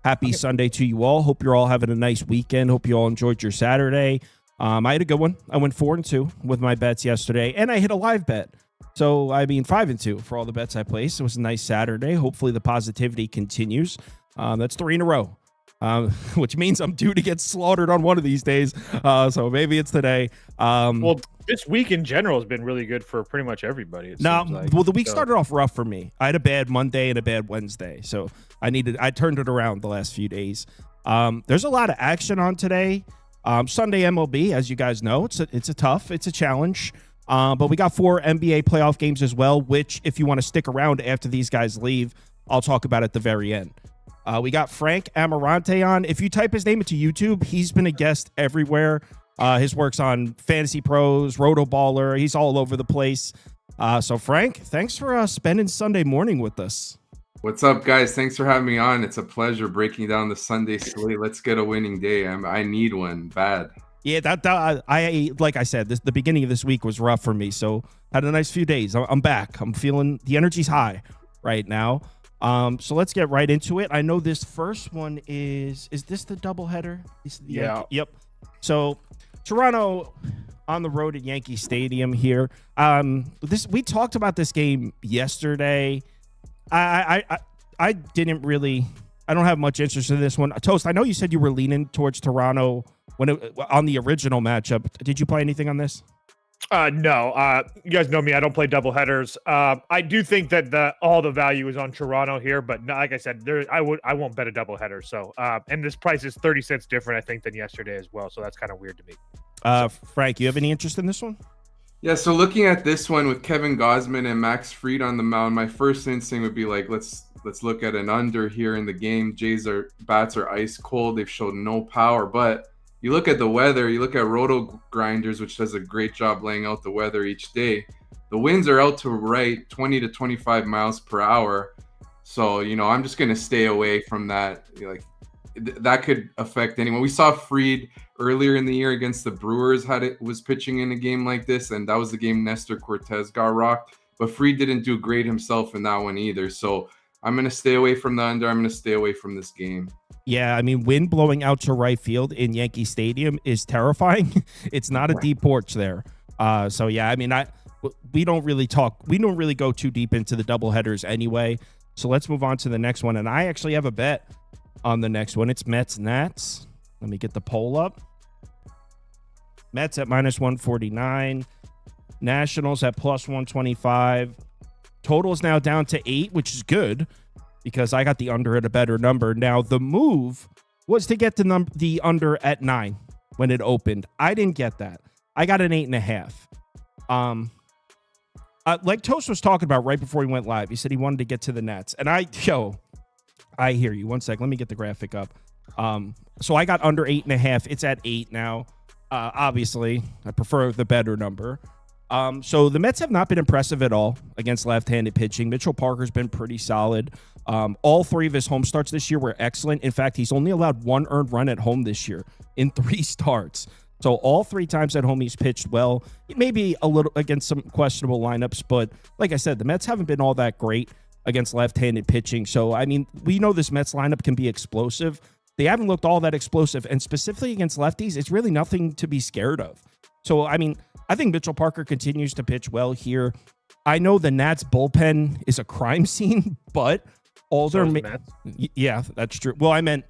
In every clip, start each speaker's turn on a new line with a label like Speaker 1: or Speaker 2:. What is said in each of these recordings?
Speaker 1: Happy Sunday to you all. Hope you're all having a nice weekend. Hope you all enjoyed your Saturday. I had a good one. I went 4-2 with my bets yesterday, and I hit a live bet. So, 5-2 for all the bets I placed. It was a nice Saturday. Hopefully the positivity continues. That's 3 in a row, which means I'm due to get slaughtered on one of these days. So maybe it's today.
Speaker 2: Well, this week in general has been really good for pretty much everybody.
Speaker 1: Well, the week started off rough for me. I had a bad Monday and a bad Wednesday. So I turned it around the last few days. There's a lot of action on today. Sunday MLB, as you guys know, it's a challenge. But we got 4 NBA playoff games as well, which if you want to stick around after these guys leave, I'll talk about at the very end. We got Frank Ammirante on. If you type his name into YouTube, he's been a guest everywhere. His work's on Fantasy Pros, Roto Baller. He's all over the place. So Frank, thanks for spending Sunday morning with us.
Speaker 3: What's up, guys? Thanks for having me on. It's a pleasure breaking down the Sunday slate. Let's get a winning day. I need one bad.
Speaker 1: Yeah, like I said, the beginning of this week was rough for me. So had a nice few days. I'm back. I'm feeling the energy's high right now. So let's get right into it. I know this first one is this the doubleheader?
Speaker 2: Yeah.
Speaker 1: Yep. So Toronto on the road at Yankee Stadium here. We talked about this game yesterday. I don't have much interest in this one. Toast, I know you said you were leaning towards Toronto on the original matchup. Did you play anything on this?
Speaker 2: No. You guys know me. I don't play doubleheaders. I do think that all the value is on Toronto here, but like I said, I won't bet a doubleheader. So, and this price is 30 cents different, I think, than yesterday as well. So that's kind of weird to me.
Speaker 1: Frank, you have any interest in this one?
Speaker 3: Yeah, so looking at this one with Kevin Gausman and Max Fried on the mound, my first instinct would be like, let's look at an under here in the game. Bats are ice cold. They've showed no power, but you look at the weather, you look at Roto Grinders, which does a great job laying out the weather each day. The winds are out to right 20 to 25 miles per hour. So, I'm just going to stay away from that. That could affect anyone. We saw Fried earlier in the year against the Brewers was pitching in a game like this, and that was the game Nestor Cortez got rocked. But Fried didn't do great himself in that one either. So I'm going to stay away from the under. I'm going to stay away from this game.
Speaker 1: Yeah, wind blowing out to right field in Yankee Stadium is terrifying. It's not a deep porch there. So yeah, we don't really go too deep into the doubleheaders anyway. So let's move on to the next one. And I actually have a bet on the next one. It's Mets-Nats. Let me get the poll up. Mets at -149. Nationals at +125. Total is now down to 8, which is good because I got the under at a better number. Now, the move was to get the under at 9 when it opened. I didn't get that. I got an 8.5. Like Toast was talking about right before he went live, he said he wanted to get to the Nats. And I hear you. One sec. Let me get the graphic up. So I got under 8.5. It's at 8 now. Obviously, I prefer the better number. So the Mets have not been impressive at all against left-handed pitching. Mitchell Parker's been pretty solid. All 3 of his home starts this year were excellent. In fact, he's only allowed 1 earned run at home this year in 3 starts. So all 3 times at home he's pitched well. Maybe a little against some questionable lineups, but like I said, the Mets haven't been all that great against left-handed pitching. So, we know this Mets lineup can be explosive. They haven't looked all that explosive, and specifically against lefties, it's really nothing to be scared of. So, I think Mitchell Parker continues to pitch well here. I know the Nats bullpen is a crime scene, but all their yeah, that's true. Well, I meant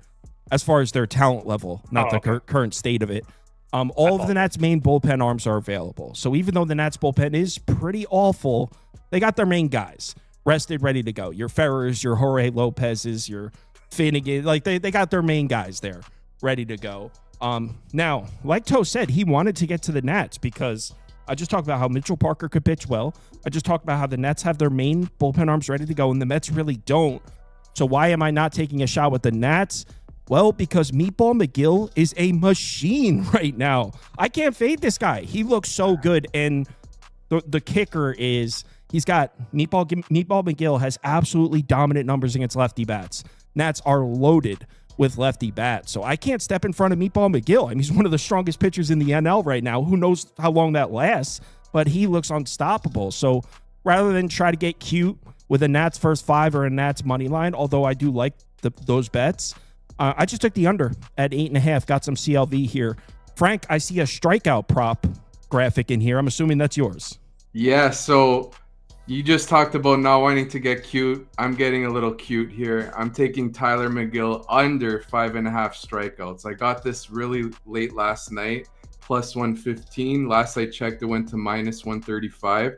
Speaker 1: as far as their talent level, not the current state of it. All of the Nats' main bullpen arms are available. So even though the Nats bullpen is pretty awful, they got their main guys rested, ready to go. Your Ferrers, your Jorge Lopez's, your Finnegan, they got their main guys there ready to go. Now, like Toast said, he wanted to get to the Nats because I just talked about how Mitchell Parker could pitch well. I just talked about how the Nets have their main bullpen arms ready to go, and the Mets really don't. So why am I not taking a shot with the Nats? Well, because Meatball McGill is a machine right now. I can't fade this guy. He looks so good, and the kicker is he's got Meatball McGill has absolutely dominant numbers against lefty bats. Nats are loaded with lefty bats. So I can't step in front of Meatball McGill. He's one of the strongest pitchers in the NL right now. Who knows how long that lasts, but he looks unstoppable. So rather than try to get cute with a Nats first 5 or a Nats money line, although I do like those bets, I just took the under at 8.5. Got some CLV here. Frank, I see a strikeout prop graphic in here. I'm assuming that's yours.
Speaker 3: Yeah, so you just talked about not wanting to get cute. I'm getting a little cute here. I'm taking Tyler McGill under 5.5 strikeouts. I got this really late last night, plus 115. Last I checked, it went to minus 135.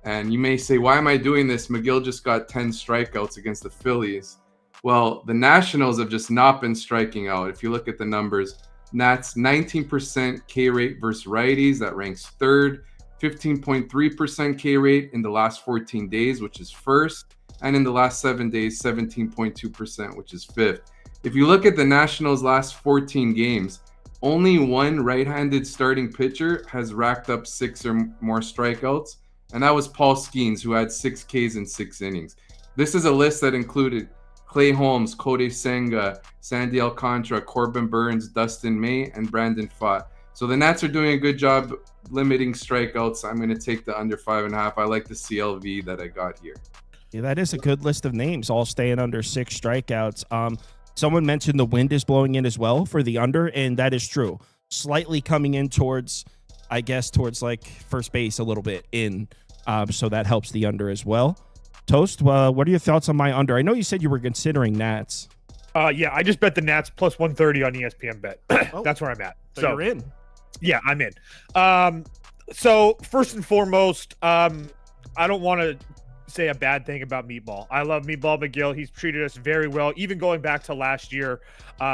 Speaker 3: And you may say, why am I doing this? McGill just got 10 strikeouts against the Phillies. Well, the Nationals have just not been striking out. If you look at the numbers, Nats 19% K rate versus righties. That ranks third. 15.3% K rate in the last 14 days, which is first. And in the last 7 days, 17.2%, which is fifth. If you look at the Nationals' last 14 games, only one right-handed starting pitcher has racked up 6 or more strikeouts, and that was Paul Skeens, who had 6 Ks in 6 innings. This is a list that included Clay Holmes, Kodai Senga, Sandy Alcantara, Corbin Burns, Dustin May, and Brandon Pfaadt. So the Nats are doing a good job limiting strikeouts. I'm going to take the under 5.5. I like the CLV that I got here.
Speaker 1: Yeah, that is a good list of names, all staying under 6 strikeouts. Someone mentioned the wind is blowing in as well for the under, and that is true. Slightly coming in towards like first base a little bit in, so that helps the under as well. Toast, what are your thoughts on my under? I know you said you were considering Nats.
Speaker 2: Yeah, I just bet the Nats plus 130 on ESPN Bet. That's where I'm at.
Speaker 1: So you're in.
Speaker 2: Yeah, I'm in. So first and foremost, I don't want to say a bad thing about Meatball. I love Meatball McGill. He's treated us very well, even going back to last year.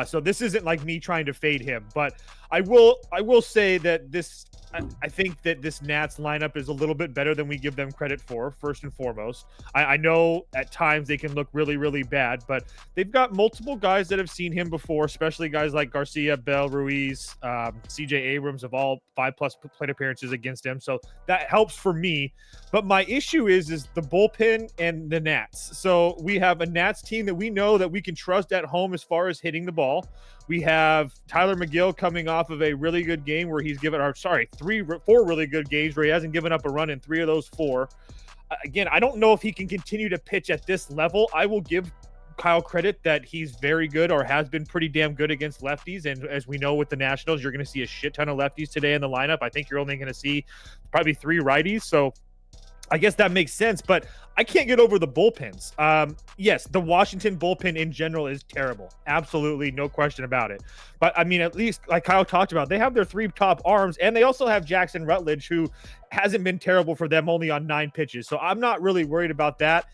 Speaker 2: So this isn't like me trying to fade him, but I will say that I think that this Nats lineup is a little bit better than we give them credit for, first and foremost. I know at times they can look really, really bad, but they've got multiple guys that have seen him before, especially guys like Garcia, Bell, Ruiz, CJ Abrams of all 5+ plate appearances against him. So that helps for me. But my issue is the bullpen and the Nats. So we have a Nats team that we know that we can trust at home as far as hitting the ball. We have Tyler McGill coming off of a really good game where he's given 4 really good games where he hasn't given up a run in 3 of those 4. Again, I don't know if he can continue to pitch at this level. I will give Kyle credit that he's very good or has been pretty damn good against lefties. And as we know with the Nationals, you're going to see a shit ton of lefties today in the lineup. I think you're only going to see probably 3 righties. So I guess that makes sense, but I can't get over the bullpens. Yes, the Washington bullpen in general is terrible. Absolutely, no question about it. But, I mean, at least, like Kyle talked about, they have their 3 top arms, and they also have Jackson Rutledge, who hasn't been terrible for them, only on 9 pitches. So I'm not really worried about that.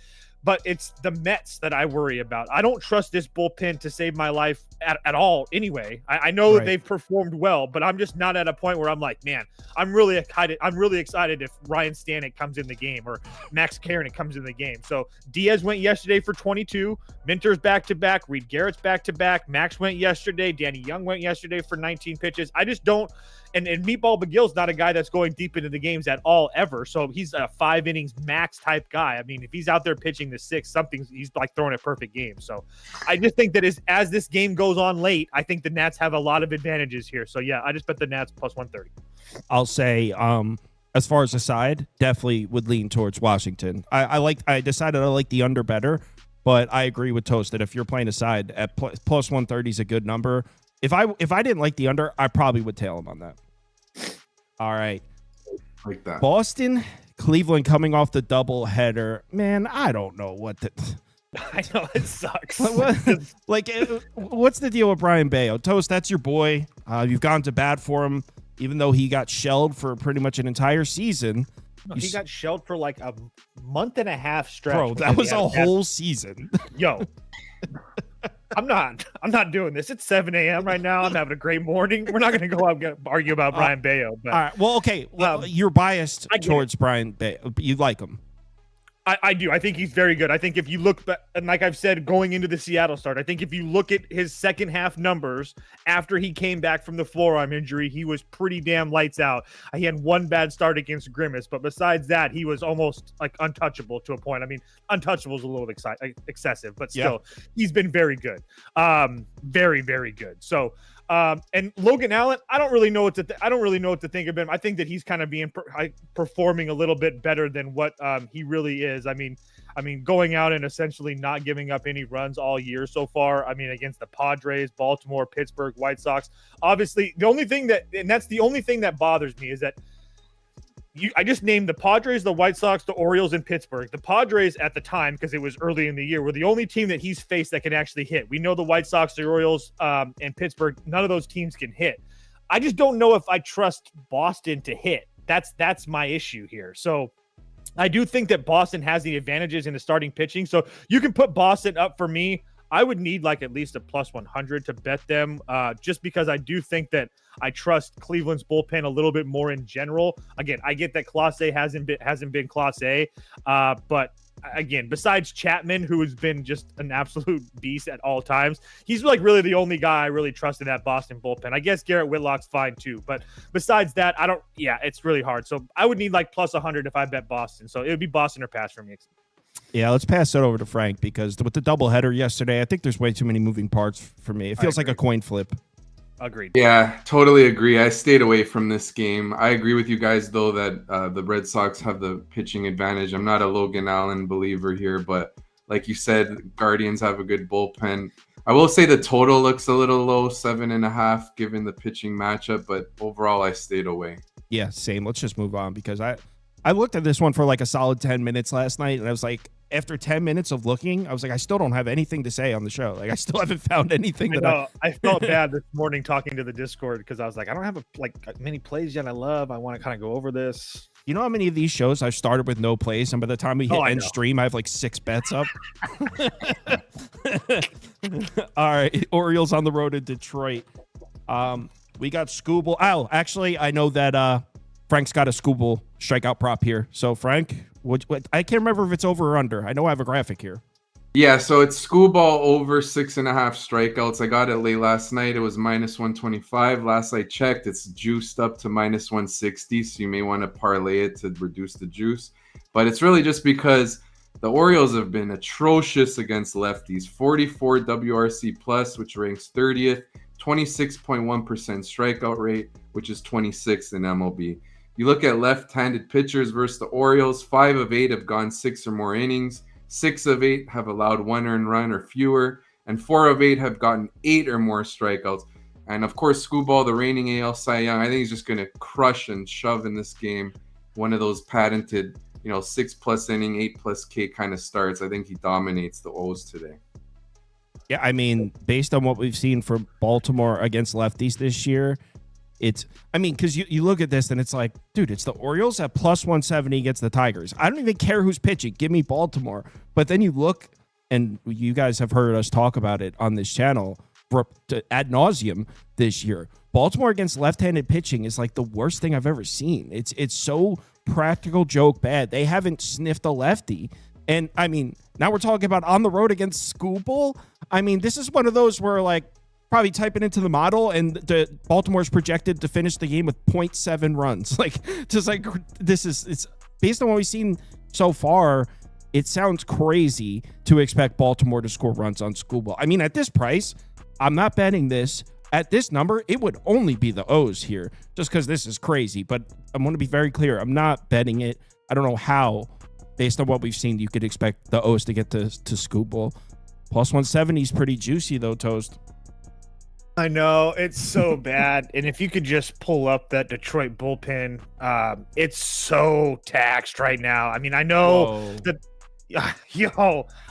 Speaker 2: But it's the Mets that I worry about. I don't trust this bullpen to save my life at all anyway. I know that they've performed well, but I'm just not at a point where I'm like, man, I'm really excited if Ryan Stanek comes in the game or Max Karen comes in the game. So Diaz went yesterday for 22, Minter's back-to-back, Reed Garrett's back-to-back, Max went yesterday, Danny Young went yesterday for 19 pitches. I just don't. And Meatball McGill's not a guy that's going deep into the games at all ever. So he's a 5 innings max type guy. I mean, if he's out there pitching the 6, he's like throwing a perfect game. So I just think that as this game goes on late, I think the Nats have a lot of advantages here. So yeah, I just bet the Nats plus 130.
Speaker 1: I'll say, as far as a side, definitely would lean towards Washington. I decided I like the under better, but I agree with Toast that if you're playing a side at plus 130 is a good number. If I didn't like the under, I probably would tail him on that. All right.
Speaker 3: Like that.
Speaker 1: Boston, Cleveland coming off the double header. Man, I don't know what the...
Speaker 2: I know, it sucks.
Speaker 1: What's the deal with Brian Bayo? Toast, that's your boy. You've gone to bat for him, even though he got shelled for pretty much an entire season.
Speaker 2: No, he got shelled for like a month and a half stretch.
Speaker 1: Bro, that was a whole season.
Speaker 2: Yo. I'm not doing this. It's 7 a.m. right now. I'm having a great morning. We're not going to go out and argue about Brian Bayo. But,
Speaker 1: all right. Well, okay. Well, you're biased towards Brian Bayo. You like him.
Speaker 2: I do. I think he's very good. I think if you look back, and like I've said, going into the Seattle start, I think if you look at his second half numbers after he came back from the forearm injury, he was pretty damn lights out. He had 1 bad start against Grimace, but besides that, he was almost like untouchable to a point. I mean, untouchable is a little excessive, but still, he's been very good. Very, very good. So And Logan Allen, I don't really know what to think of him. I think that he's kind of performing a little bit better than what he really is. I mean, going out and essentially not giving up any runs all year so far. I mean, against the Padres, Baltimore, Pittsburgh, White Sox. Obviously, that's the only thing that bothers me is that I just named the Padres, the White Sox, the Orioles, and Pittsburgh. The Padres at the time, because it was early in the year, were the only team that he's faced that can actually hit. We know the White Sox, the Orioles, and Pittsburgh, none of those teams can hit. I just don't know if I trust Boston to hit. That's my issue here. So I do think that Boston has the advantages in the starting pitching. So you can put Boston up for me. I would need like at least a plus 100 to bet them, just because I do think that I trust Cleveland's bullpen a little bit more in general. Again, I get that Class A hasn't been Class A, but again, besides Chapman, who has been just an absolute beast at all times, he's like really the only guy I really trust in that Boston bullpen. I guess Garrett Whitlock's fine too, but besides that, it's really hard. So I would need like plus 100 if I bet Boston. So it would be Boston or pass for me.
Speaker 1: Yeah, let's pass it over to Frank, because with the doubleheader yesterday, I think there's way too many moving parts for me. It feels like a coin flip.
Speaker 2: Agreed.
Speaker 3: Yeah, totally agree. I stayed away from this game. I agree with you guys, though, that the Red Sox have the pitching advantage. I'm not a Logan Allen believer here, but like you said, Guardians have a good bullpen. I will say the total looks a little low, 7.5, given the pitching matchup, but overall, I stayed away.
Speaker 1: Yeah, same. Let's just move on, because I looked at this one for like a solid 10 minutes last night, and I was like, after 10 minutes of looking, I was like, I still don't have anything to say on the show. Like, I still haven't found anything.
Speaker 2: I felt bad this morning talking to the Discord, because I was like, I don't have many plays yet I love. I want to kind of go over this.
Speaker 1: You know how many of these shows I've started with no plays, and by the time we hit end stream, I have like 6 bets up. All right, Orioles on the road in Detroit. We got Scooble. Oh, actually, I know that Frank's got a Scooble strikeout prop here. So, Frank, what, I can't remember if it's over or under. I know I have a graphic here.
Speaker 3: Yeah, so it's Scooble over 6.5 strikeouts. I got it late last night. It was minus 125. Last I checked, it's juiced up to minus 160. So you may want to parlay it to reduce the juice. But it's really just because the Orioles have been atrocious against lefties. 44 WRC plus, which ranks 30th. 26.1% strikeout rate, which is 26th in MLB. You look at left-handed pitchers versus the Orioles, 5 of 8 have gone 6 or more innings. 6 of 8 have allowed 1 earned run or fewer, and 4 of 8 have gotten 8 or more strikeouts. And of course, Scooble, the reigning AL Cy Young, I think he's just going to crush and shove in this game. One of those patented, 6+ inning, 8+ K kind of starts. I think he dominates the O's today.
Speaker 1: Yeah, I mean, based on what we've seen from Baltimore against lefties this year, because you look at this and it's like, dude, it's the Orioles at plus 170 against the Tigers. I don't even care who's pitching. Give me Baltimore. But then you look, and you guys have heard us talk about it on this channel ad nauseum this year. Baltimore against left-handed pitching is like the worst thing I've ever seen. It's so practical joke bad. They haven't sniffed a lefty. And, I mean, now we're talking about on the road against Scooble. I mean, this is one of those where, like, probably type it into the model, and the Baltimore's projected to finish the game with 0.7 runs. Like, just like, it's based on what we've seen so far, it sounds crazy to expect Baltimore to score runs on Scooble. I mean, at this price, I'm not betting this. At this number, it would only be the O's here, just because this is crazy. But I want to be very clear. I'm not betting it. I don't know how, based on what we've seen, you could expect the O's to get to Scooble. Plus 170 is pretty juicy, though, Toast.
Speaker 2: I know, it's so bad. And if you could just pull up that Detroit bullpen, it's so taxed right now. I mean, I know that,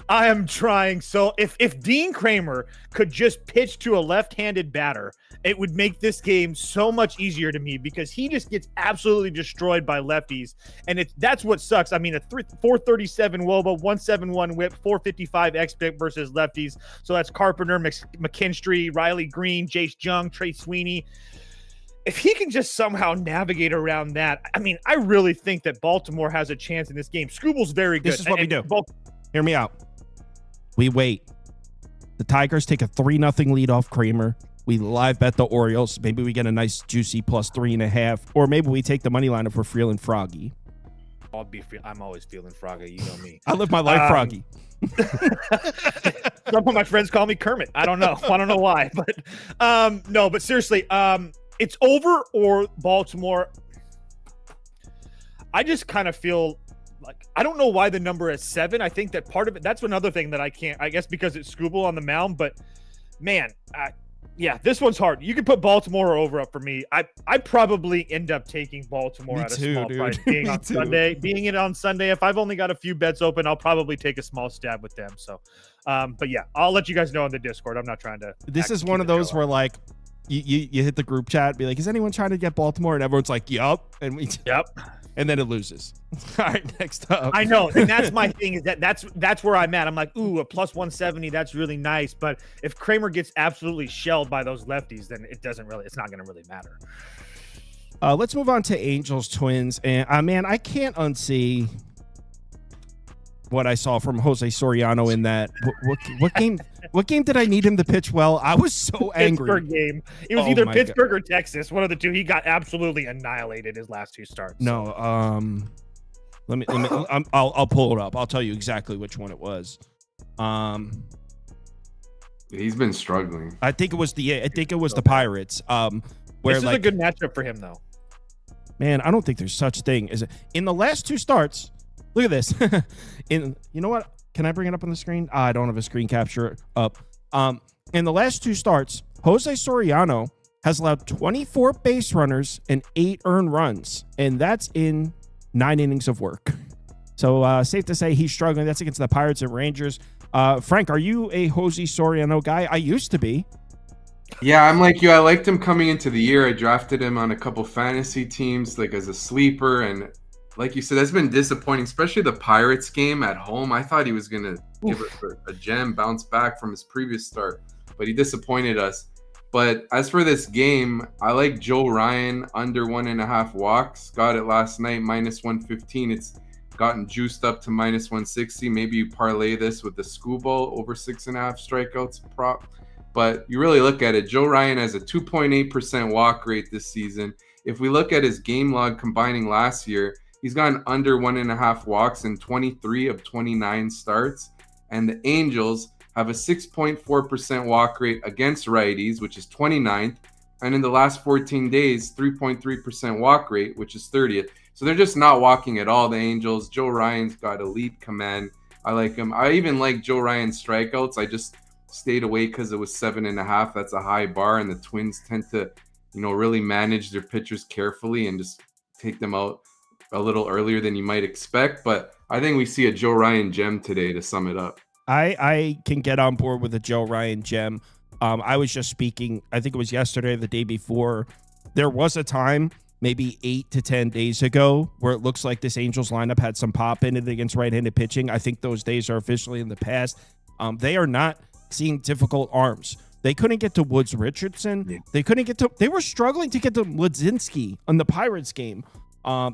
Speaker 2: I am trying. So if Dean Kramer could just pitch to a left-handed batter, it would make this game so much easier to me, because he just gets absolutely destroyed by lefties. And that's what sucks. I mean, a 437 WOBA, 171 whip, 455 xBIT versus lefties. So that's Carpenter, McKinstry, Riley Green, Jace Jung, Trey Sweeney. If he can just somehow navigate around that, I mean, I really think that Baltimore has a chance in this game. Scooble's very good.
Speaker 1: This is what we do. Hear me out. We wait. The Tigers take a 3-0 lead off Kramer. We live bet the Orioles. Maybe we get a nice juicy plus 3.5, or maybe we take the money line if we're feeling froggy.
Speaker 2: I'm always feeling froggy. You know me.
Speaker 1: I live my life froggy.
Speaker 2: Some of my friends call me Kermit. I don't know why, but no, but seriously, it's over or Baltimore. I just kind of feel like, I don't know why the number is 7. I think that part of it, that's another thing that I can't, I guess because it's Scooble on the mound, but man, yeah, this one's hard. You can put Baltimore over up for me. I probably end up taking Baltimore at a small price being on Sunday. Being it on Sunday, if I've only got a few bets open, I'll probably take a small stab with them. So, but yeah, I'll let you guys know on the Discord. I'm not trying to.
Speaker 1: This is one of those where like you hit the group chat, be like, is anyone trying to get Baltimore? And everyone's like, yup, and we and then it loses. All right, next up.
Speaker 2: I know, and that's my thing, is that's where I'm at. I'm like, ooh, a plus 170, that's really nice. But if Kramer gets absolutely shelled by those lefties, then it's not going to really matter.
Speaker 1: Let's move on to Angels Twins. And man, I can't unsee what I saw from Jose Soriano in that. What game did I need him to pitch well? I was so angry.
Speaker 2: Pittsburgh game. It was either Pittsburgh or Texas. One of the two. He got absolutely annihilated his last 2 starts.
Speaker 1: No, I'll pull it up. I'll tell you exactly which one it was.
Speaker 3: He's been struggling.
Speaker 1: I think it was the Pirates. Where
Speaker 2: this is a good matchup for him, though.
Speaker 1: Man, I don't think there's such thing as in the last 2 starts. Look at this. You know what? Can I bring it up on the screen? I don't have a screen capture up. In the last 2 starts, Jose Soriano has allowed 24 base runners and 8 earned runs, and that's in 9 innings of work. So safe to say he's struggling. That's against the Pirates and Rangers. Frank, are you a Jose Soriano guy? I used to be.
Speaker 3: Yeah, I'm like you. I liked him coming into the year. I drafted him on a couple fantasy teams, like as a sleeper, and like you said, that's been disappointing, especially the Pirates game at home. I thought he was going to give us a gem, bounce back from his previous start, but he disappointed us. But as for this game, I like Joe Ryan under 1.5 walks. Got it last night, minus 115. It's gotten juiced up to minus 160. Maybe you parlay this with the Scooble over 6.5 strikeouts prop. But you really look at it, Joe Ryan has a 2.8% walk rate this season. If we look at his game log combining last year, he's gone under 1.5 walks in 23 of 29 starts. And the Angels have a 6.4% walk rate against righties, which is 29th. And in the last 14 days, 3.3% walk rate, which is 30th. So they're just not walking at all, the Angels. Joe Ryan's got elite command. I like him. I even like Joe Ryan's strikeouts. I just stayed away because it was 7.5. That's a high bar. And the Twins tend to, really manage their pitchers carefully and just take them out a little earlier than you might expect. But I think we see a Joe Ryan gem today to sum it up.
Speaker 1: I can get on board with a Joe Ryan gem. I was just speaking, I think it was yesterday, the day before. There was a time, maybe 8 to 10 days ago, where it looks like this Angels lineup had some pop in it against right-handed pitching. I think those days are officially in the past. They are not seeing difficult arms. They couldn't get to Woods Richardson. Yeah. They were struggling to get to Ledzinski on the Pirates game.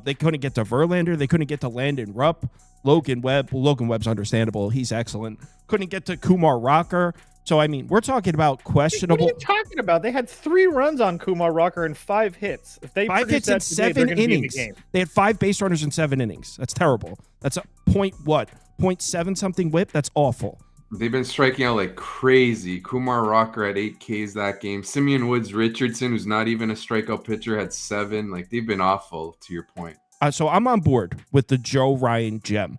Speaker 1: They couldn't get to Verlander. They couldn't get to Landon Rupp. Logan Webb's understandable. He's excellent. Couldn't get to Kumar Rocker. So, I mean, we're talking about questionable.
Speaker 2: What are you talking about? They had 3 runs on Kumar Rocker and 5 hits. If they
Speaker 1: 5 hits in 7 innings. They had 5 base runners in 7 innings. That's terrible. That's a 0.7 something whip. That's awful.
Speaker 3: They've been striking out like crazy. Kumar Rocker had 8 Ks that game. Simeon Woods Richardson, who's not even a strikeout pitcher, had 7. Like, they've been awful, to your point.
Speaker 1: So I'm on board with the Joe Ryan gem.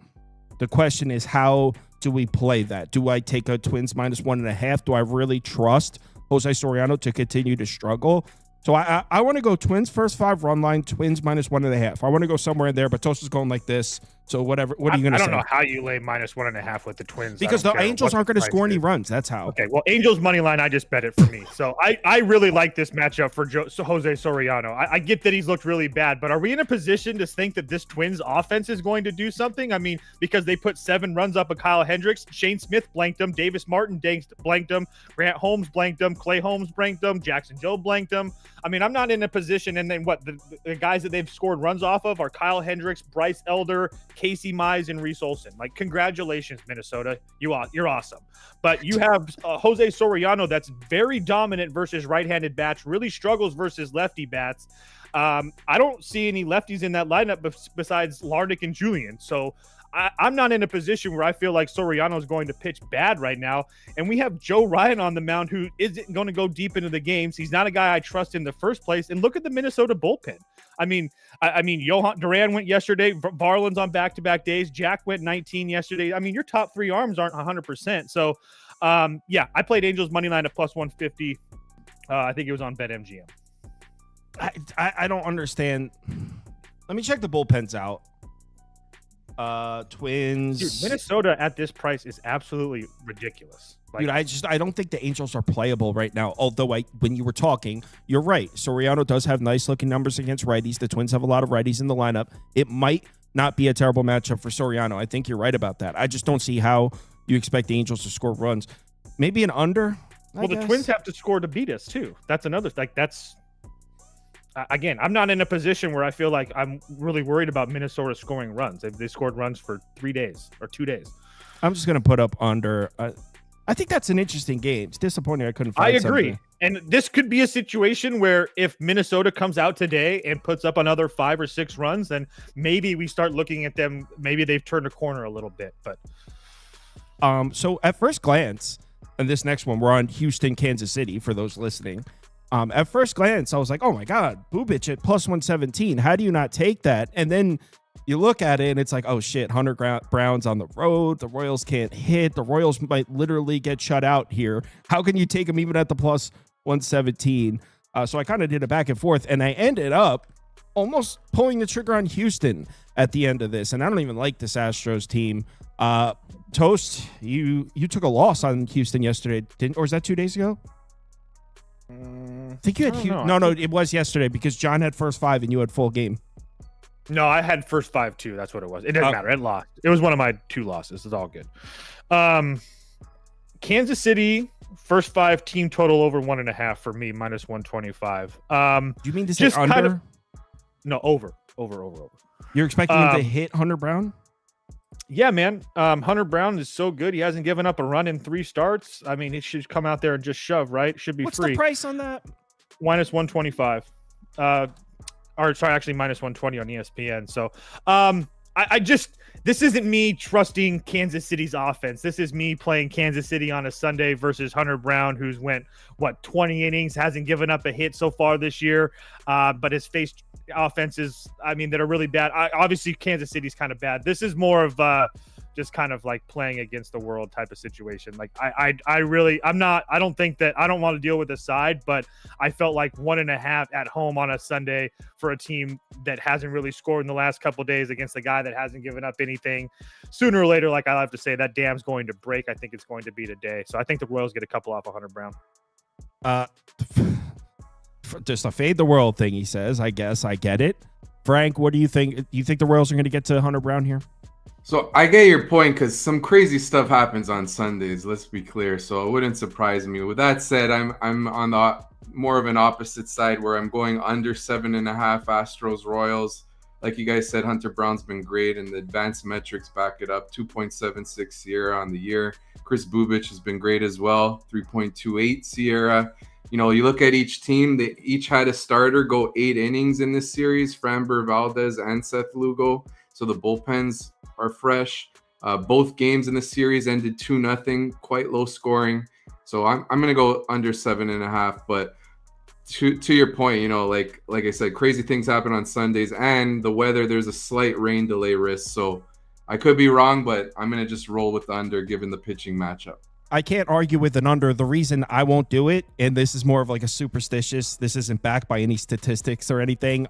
Speaker 1: The question is, how do we play that? Do I take a Twins minus 1.5? Do I really trust Jose Soriano to continue to struggle? So I want to go Twins first 5 run line, Twins minus 1.5. I want to go somewhere in there, but Toast going like this. So whatever. What are you going to say?
Speaker 2: I don't know how you lay minus 1.5 with the Twins.
Speaker 1: Because the Angels aren't going to score any runs. That's how.
Speaker 2: Okay, well, Angels money line, I just bet it for me. So I really like this matchup for Jose Soriano. I get that he's looked really bad, but are we in a position to think that this Twins offense is going to do something? I mean, because they put 7 runs up of Kyle Hendricks, Shane Smith blanked him, Davis Martin blanked him, Grant Holmes blanked him, Clay Holmes blanked him, Jackson Joe blanked him. I mean, I'm not in a position, and then what? The guys that they've scored runs off of are Kyle Hendricks, Bryce Elder, Casey Mize and Reese Olson. Like, congratulations, Minnesota. You're awesome. But you have Jose Soriano that's very dominant versus right-handed bats, really struggles versus lefty bats. I don't see any lefties in that lineup besides Larnach and Julian. So I'm not in a position where I feel like Soriano is going to pitch bad right now. And we have Joe Ryan on the mound who isn't going to go deep into the games. He's not a guy I trust in the first place. And look at the Minnesota bullpen. I mean, Johan Duran went yesterday. Varland's on back-to-back days. Jack went 19 yesterday. I mean, your top three arms aren't 100%. So, yeah, I played Angels money line at plus 150. I think it was on BetMGM.
Speaker 1: I don't understand. Let me check the bullpens out. Twins.
Speaker 2: Dude, Minnesota at this price is absolutely ridiculous.
Speaker 1: Like, dude, I don't think the Angels are playable right now. Although when you were talking, you're right. Soriano does have nice looking numbers against righties. The Twins have a lot of righties in the lineup. It might not be a terrible matchup for Soriano. I think you're right about that. I just don't see how you expect the Angels to score runs. Maybe an under.
Speaker 2: Well, the Twins have to score to beat us too. That's another that's. Again, I'm not in a position where I feel like I'm really worried about Minnesota scoring runs. They scored runs for 3 days or 2 days.
Speaker 1: I'm just going to put up under. I think that's an interesting game. It's disappointing I couldn't find
Speaker 2: I agree.
Speaker 1: something.
Speaker 2: And this could be a situation where if Minnesota comes out today and puts up another 5 or 6 runs, then maybe we start looking at them. Maybe they've turned a corner a little bit. But
Speaker 1: so at first glance, and this next one, we're on Houston, Kansas City for those listening. At first glance, I was like, oh my God, Bubic at plus 117. How do you not take that? And then you look at it and it's like, oh shit, Hunter Brown's on the road. The Royals can't hit. The Royals might literally get shut out here. How can you take them even at the plus 117? So I kind of did a back and forth, and I ended up almost pulling the trigger on Houston at the end of this. And I don't even like this Astros team. Toast, you took a loss on Houston yesterday, or is that 2 days ago? I think you had no, it was yesterday because John had first 5 and you had full game.
Speaker 2: No, I had first 5 too. That's what it was. It didn't matter. It lost. It was one of my 2 losses. It's all good. Kansas City first 5 team total over 1.5 for me, minus 125.
Speaker 1: Do you mean to say under?
Speaker 2: Kind of, no, over.
Speaker 1: You're expecting him to hit Hunter Brown?
Speaker 2: Yeah, man. Hunter Brown is so good. He hasn't given up a run in 3 starts. I mean, he should come out there and just shove, right? It should be
Speaker 1: What's
Speaker 2: free.
Speaker 1: What's the price on that?
Speaker 2: Minus 125. Actually, minus 120 on ESPN. So, this isn't me trusting Kansas City's offense. This is me playing Kansas City on a Sunday versus Hunter Brown, who's went 20 innings, hasn't given up a hit so far this year, but has faced offenses, that are really bad. Obviously, Kansas City's kind of bad. This is more of just kind of like playing against the world type of situation. Like I don't think that I don't want to deal with the side, but I felt like 1.5 at home on a Sunday for a team that hasn't really scored in the last couple of days against a guy that hasn't given up anything. Sooner or later, like I have to say, that dam's going to break. I think it's going to be today. So I think the Royals get a couple off of Hunter Brown.
Speaker 1: Just a fade the world thing, he says. I guess I get it. Frank, what do you think? Do you think the Royals are going to get to Hunter Brown here?
Speaker 3: So I get your point because some crazy stuff happens on Sundays. Let's be clear. So it wouldn't surprise me. With that said, I'm on the more of an opposite side where I'm going under 7.5 Astros Royals. Like you guys said, Hunter Brown's been great, and the advanced metrics back it up. 2.76 Sierra on the year. Chris Bubic has been great as well. 3.28 Sierra. You know, you look at each team, they each had a starter go 8 innings in this series, Framber Valdez and Seth Lugo. So the bullpens are fresh. Both games in the series ended 2-0, quite low scoring. So I'm going to go under 7.5. But to your point, you know, like I said, crazy things happen on Sundays, and the weather, there's a slight rain delay risk. So I could be wrong, but I'm going to just roll with the under given the pitching matchup.
Speaker 1: I can't argue with an under. The reason I won't do it, and this is more of like a superstitious, this isn't backed by any statistics or anything.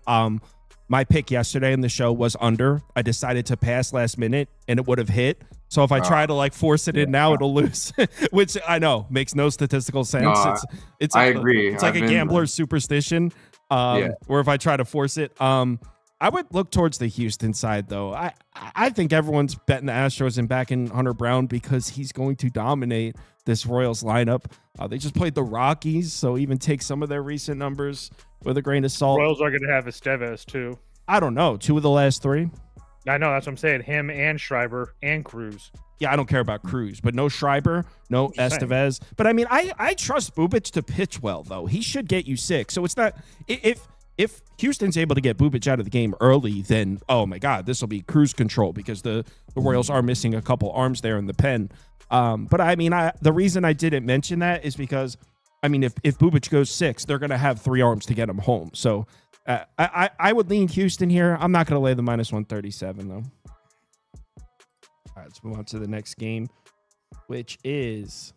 Speaker 1: My pick yesterday in the show was under. I decided to pass last minute, and it would have hit. So if I try to like force it in now, it'll lose, which I know makes no statistical sense.
Speaker 3: No,
Speaker 1: it's
Speaker 3: I agree.
Speaker 1: It's like a gambler's superstition. Or if I try to force it, I would look towards the Houston side, though. I think everyone's betting the Astros and backing Hunter Brown because he's going to dominate this Royals lineup. They just played the Rockies, so even take some of their recent numbers with a grain of salt.
Speaker 2: Royals are going to have Estevez, too.
Speaker 1: I don't know. 2 of the last 3.
Speaker 2: I know, that's what I'm saying. Him and Schreiber and Cruz.
Speaker 1: Yeah, I don't care about Cruz, but no Schreiber, no Estevez. But I mean, I trust Bubic to pitch well, though. He should get you 6. So it's not if Houston's able to get Bubic out of the game early, then oh my God, this will be cruise control because the Royals are missing a couple arms there in the pen. But I mean, the reason I didn't mention that is because I mean, if Bubic goes 6, they're going to have 3 arms to get him home. So I would lean Houston here. I'm not going to lay the -137 though. All right, let's move on to the next game, which is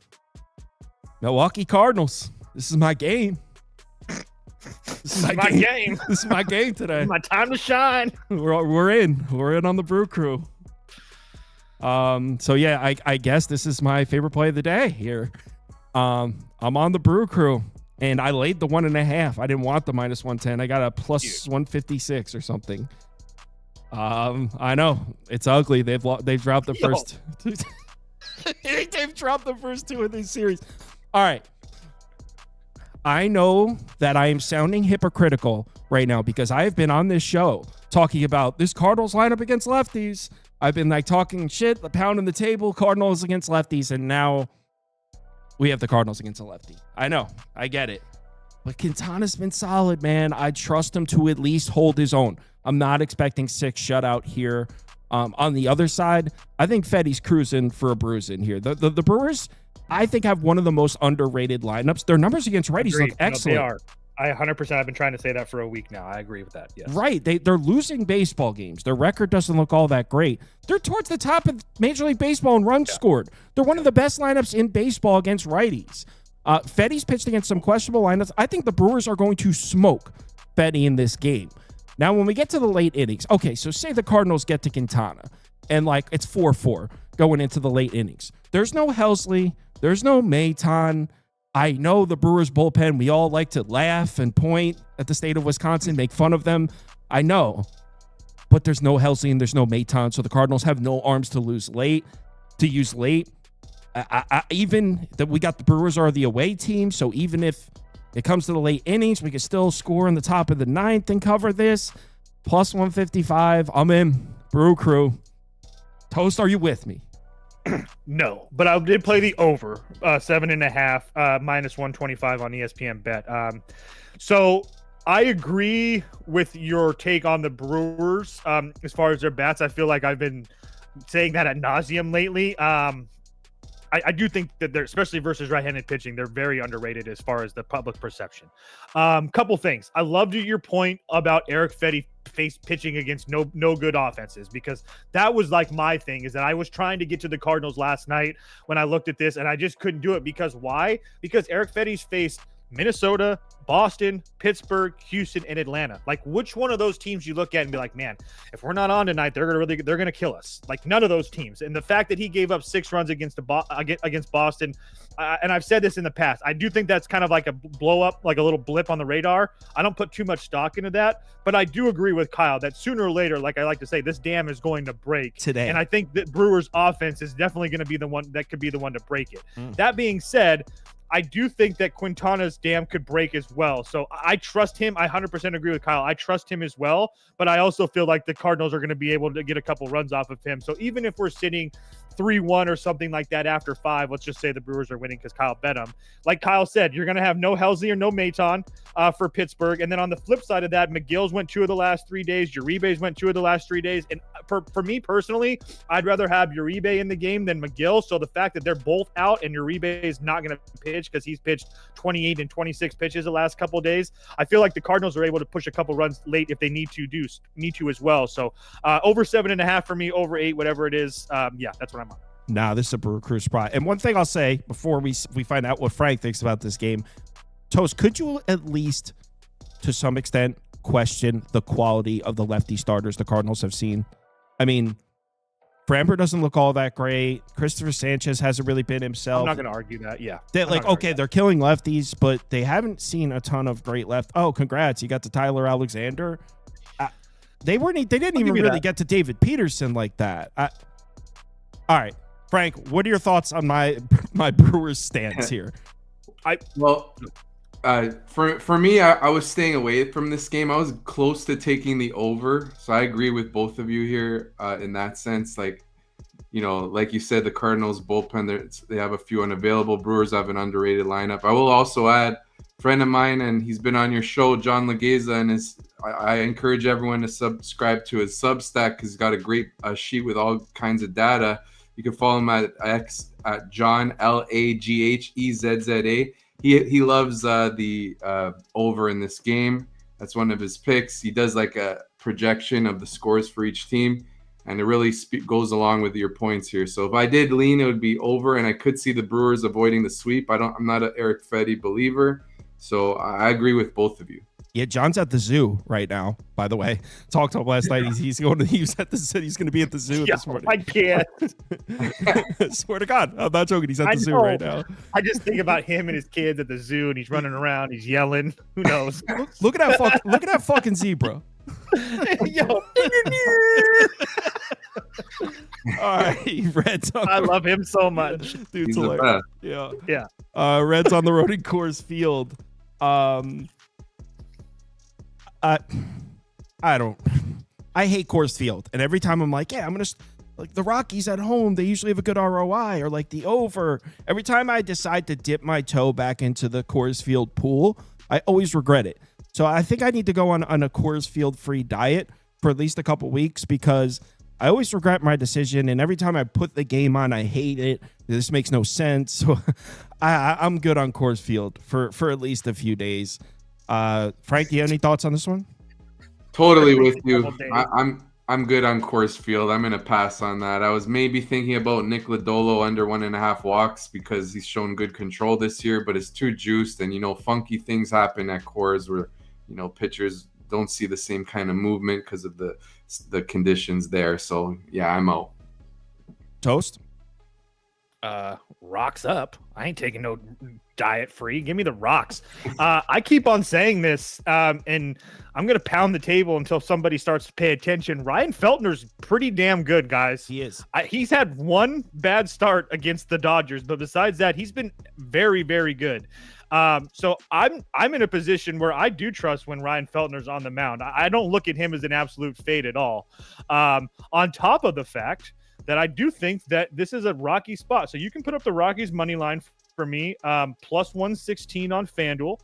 Speaker 1: Milwaukee Cardinals. This is my game. This is my game. This is my game today.
Speaker 2: My time to shine.
Speaker 1: We're in on the Brew Crew. So yeah, I guess this is my favorite play of the day here. I'm on the Brew Crew, and I laid the 1.5. I didn't want the -110. I got a +156 or something. I know it's ugly. They've dropped the first. They've dropped the first 2 of this series. All right. I know that I am sounding hypocritical right now because I have been on this show talking about this Cardinals lineup against lefties. I've been like talking shit, pounding the table, Cardinals against lefties, and now we have the Cardinals against a lefty. I know, I get it. But Quintana's been solid, man. I trust him to at least hold his own. I'm not expecting 6 shutout here. On the other side, I think Fetty's cruising for a bruising here. The Brewers, I think, have one of the most underrated lineups. Their numbers against righties look excellent.
Speaker 2: No, they are. I 100%. I've been trying to say that for a week now. I agree with that. Yes.
Speaker 1: Right. They're losing baseball games. Their record doesn't look all that great. They're towards the top of Major League Baseball in runs scored. They're one of the best lineups in baseball against righties. Fetty's pitched against some questionable lineups. I think the Brewers are going to smoke Fetty in this game. Now, when we get to the late innings, okay, so say the Cardinals get to Quintana, and like it's 4-4 going into the late innings. There's no Helsley. There's no Maton. I know the Brewers bullpen, we all like to laugh and point at the state of Wisconsin, make fun of them. I know. But there's no Helsley and there's no Maton, so the Cardinals have no arms to use late. Even that we got the Brewers are the away team, so even if it comes to the late innings, we can still score in the top of the 9th and cover this. +155. I'm in. Brew Crew. Toast, are you with me?
Speaker 2: No, but I did play the over 7.5 -125 on ESPN Bet. So I agree with your take on the Brewers as far as their bats. I feel like I've been saying that ad nauseum lately. I do think that they're, especially versus right-handed pitching, they're very underrated as far as the public perception. Couple things. I loved your point about Eric Fetty pitching against no good offenses, because that was like my thing, is that I was trying to get to the Cardinals last night when I looked at this, and I just couldn't do it. Because why? Because Eric Fetty's faced Minnesota, Boston, Pittsburgh, Houston, and Atlanta. Like, which one of those teams you look at and be like, man, if we're not on tonight, they're gonna kill us. Like, none of those teams. And the fact that he gave up 6 runs against Boston, and I've said this in the past, I do think that's kind of like a blow up, like a little blip on the radar. I don't put too much stock into that, but I do agree with Kyle that sooner or later, like I like to say, this dam is going to break
Speaker 1: today.
Speaker 2: And I think that Brewers offense is definitely going to be the one that could be the one to break it. That being said, I do think that Quintana's dam could break as well. So I trust him. I 100% agree with Kyle. I trust him as well. But I also feel like the Cardinals are going to be able to get a couple runs off of him. So even if we're sitting 3-1 or something like that after 5, let's just say the Brewers are winning because Kyle bet them. Like Kyle said, you're going to have no Helsley or no Maton for Pittsburgh. And then on the flip side of that, McGill's went 2 of the last 3 days. Uribe's went 2 of the last 3 days. And for me personally, I'd rather have Uribe in the game than McGill. So the fact that they're both out and Uribe is not going to pitch because he's pitched 28 and 26 pitches the last couple of days, I feel like the Cardinals are able to push a couple runs late if they need to as well. So over 7.5 for me, over 8, whatever it is. Yeah, that's what I'm on.
Speaker 1: Nah, this is a Brew Crew spot. And one thing I'll say before we find out what Frank thinks about this game, Toast, could you at least, to some extent, question the quality of the lefty starters the Cardinals have seen? I mean, Framber doesn't look all that great. Christopher Sanchez hasn't really been himself.
Speaker 2: I'm not going to argue that. Yeah.
Speaker 1: They're killing lefties, but they haven't seen a ton of great left. Oh, congrats. You got to Tyler Alexander. They didn't even really get to David Peterson like that. All right. Frank, what are your thoughts on my Brewers stance here?
Speaker 3: For me, I was staying away from this game. I was close to taking the over, so I agree with both of you here in that sense. Like, like you said, the Cardinals bullpen, they have a few unavailable. Brewers have an underrated lineup. I will also add, friend of mine, and he's been on your show, John Legeza, and I encourage everyone to subscribe to his Substack because he's got a great sheet with all kinds of data. You can follow him at X at John Laghezza. He loves the over in this game. That's one of his picks. He does like a projection of the scores for each team, and it really goes along with your points here. So if I did lean, it would be over, and I could see the Brewers avoiding the sweep. I'm not an Eric Fedde believer, so I agree with both of you.
Speaker 1: Yeah, John's at the zoo right now, by the way. Talked to him last night. He's going to he's at the he's going to be at the zoo this morning.
Speaker 2: I can't.
Speaker 1: Swear to God. I'm not joking. He's at the zoo right now.
Speaker 2: I just think about him and his kids at the zoo, and he's running around, he's yelling. Who knows?
Speaker 1: Look at that fucking zebra.
Speaker 2: Yo.
Speaker 1: All right, Reds.
Speaker 2: I love him so much.
Speaker 1: Dude's hilarious. Yeah. Reds on the road in Coors Field. I hate Coors Field, and every time I'm like, yeah, I'm gonna like the Rockies at home. They usually have a good ROI, or like the over. Every time I decide to dip my toe back into the Coors Field pool, I always regret it. So I think I need to go on a Coors Field free diet for at least a couple weeks because I always regret my decision. And every time I put the game on, I hate it. This makes no sense. So I'm good on Coors Field for at least a few days. Frank, do you have any thoughts on this one?
Speaker 3: Totally with you. I'm good on Coors Field. I'm gonna pass on that. I was maybe thinking about Nick Lodolo under 1.5 walks because he's shown good control this year, but it's too juiced, and funky things happen at Coors where pitchers don't see the same kind of movement because of the conditions there. So yeah, I'm out. Toast.
Speaker 2: Rocks up. I ain't taking no diet free. Give me the rocks. I keep on saying this, and I'm gonna pound the table until somebody starts to pay attention. Ryan Feltner's pretty damn good, guys.
Speaker 1: He is.
Speaker 2: He's had one bad start against the Dodgers, but besides that, he's been very, very good. So I'm in a position where I do trust when Ryan Feltner's on the mound. I don't look at him as an absolute fade at all. On top of the fact that I do think that this is a Rocky spot. So you can put up the Rockies money line for me, plus 116 on FanDuel.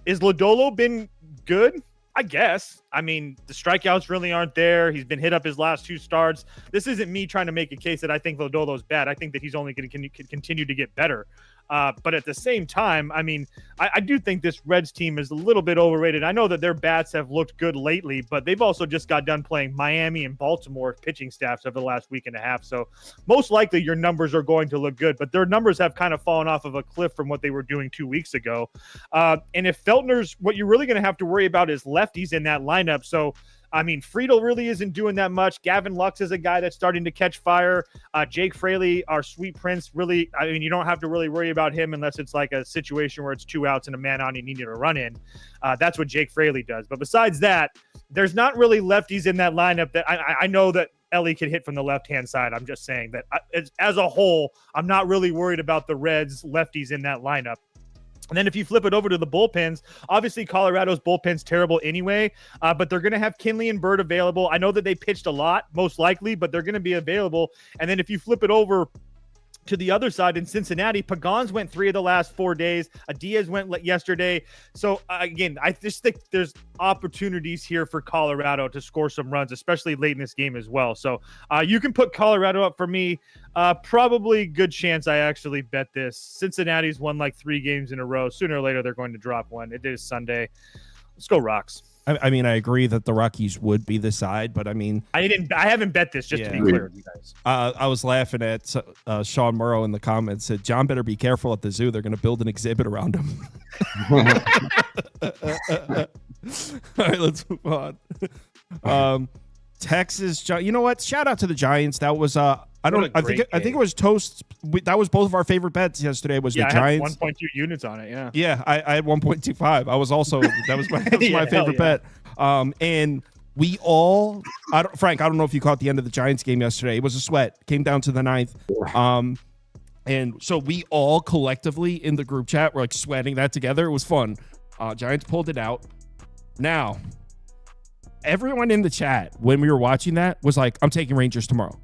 Speaker 2: Is Lodolo been good? I guess. I mean, the strikeouts really aren't there. He's been hit up his last 2 starts. This isn't me trying to make a case that I think Lodolo's bad. I think that he's only going to continue to get better. But at the same time, I mean, I do think this Reds team is a little bit overrated. I know that their bats have looked good lately, but they've also just got done playing Miami and Baltimore pitching staffs over the last week and a half. So most likely your numbers are going to look good, but their numbers have kind of fallen off of a cliff from what they were doing 2 weeks ago. And if Feltner's, what you're really going to have to worry about is lefties in that lineup. So I mean, Friedel really isn't doing that much. Gavin Lux is a guy that's starting to catch fire. Jake Fraley, our sweet prince, really, I mean, you don't have to really worry about him unless it's like a situation where it's 2 outs and a man on you need to run in. That's what Jake Fraley does. But besides that, there's not really lefties in that lineup that I know that Ellie could hit from the left-hand side. I'm just saying that as a whole, I'm not really worried about the Reds lefties in that lineup. And then if you flip it over to the bullpens, obviously Colorado's bullpen's terrible anyway, but they're going to have Kinley and Bird available. I know that they pitched a lot, most likely, but they're going to be available. And then if you flip it over to the other side in Cincinnati, Pagans went 3 of the last 4 days. Diaz went yesterday. So again, I just think there's opportunities here for Colorado to score some runs, especially late in this game as well. So you can put Colorado up for me. Probably good chance I actually bet this. Cincinnati's won like 3 games in a row. Sooner or later, they're going to drop one. It is Sunday. Let's go Rocks.
Speaker 1: I mean, I agree that the Rockies would be the side, but I mean,
Speaker 2: I haven't bet this, just to be clear with you guys.
Speaker 1: I was laughing at Sean Murrow in the comments. Said John better be careful at the zoo. They're going to build an exhibit around him. All right, let's move on. Texas, you know what? Shout out to the Giants. That was I think it was toast. That was both of our favorite bets yesterday. Was the Giants?
Speaker 2: I had 1.2 units on it. Yeah.
Speaker 1: Yeah, I had 1.25. I was also that was my favorite bet. And we all, Frank, I don't know if you caught the end of the Giants game yesterday. It was a sweat. Came down to the 9th. And so we all collectively in the group chat were like sweating that together. It was fun. Giants pulled it out. Now, everyone in the chat when we were watching that was like, I'm taking Rangers tomorrow.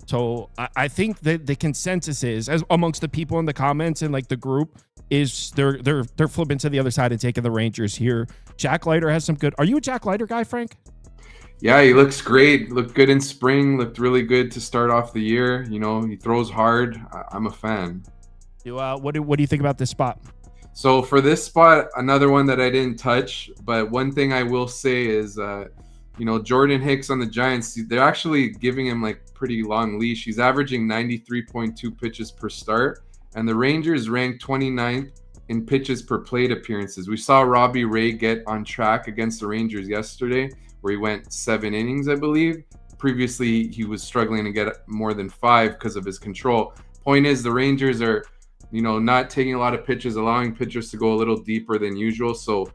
Speaker 1: So I think that the consensus is, as amongst the people in the comments and like the group, is they're flipping to the other side and taking the Rangers here. Jack Leiter has some good. Are you a Jack Leiter guy, Frank?
Speaker 3: Yeah, he looks great. Looked good in spring. Looked really good to start off the year. You know, he throws hard. I'm a fan.
Speaker 1: What do you think about this spot?
Speaker 3: So for this spot, another one that I didn't touch, but one thing I will say is, Jordan Hicks on the Giants, they're actually giving him like pretty long leash. He's averaging 93.2 pitches per start, and the Rangers ranked 29th in pitches per plate appearances. We saw Robbie Ray get on track against the Rangers yesterday, where he went 7 innings, I believe. Previously, he was struggling to get more than 5 because of his control. Point is, the Rangers are, not taking a lot of pitches, allowing pitchers to go a little deeper than usual. So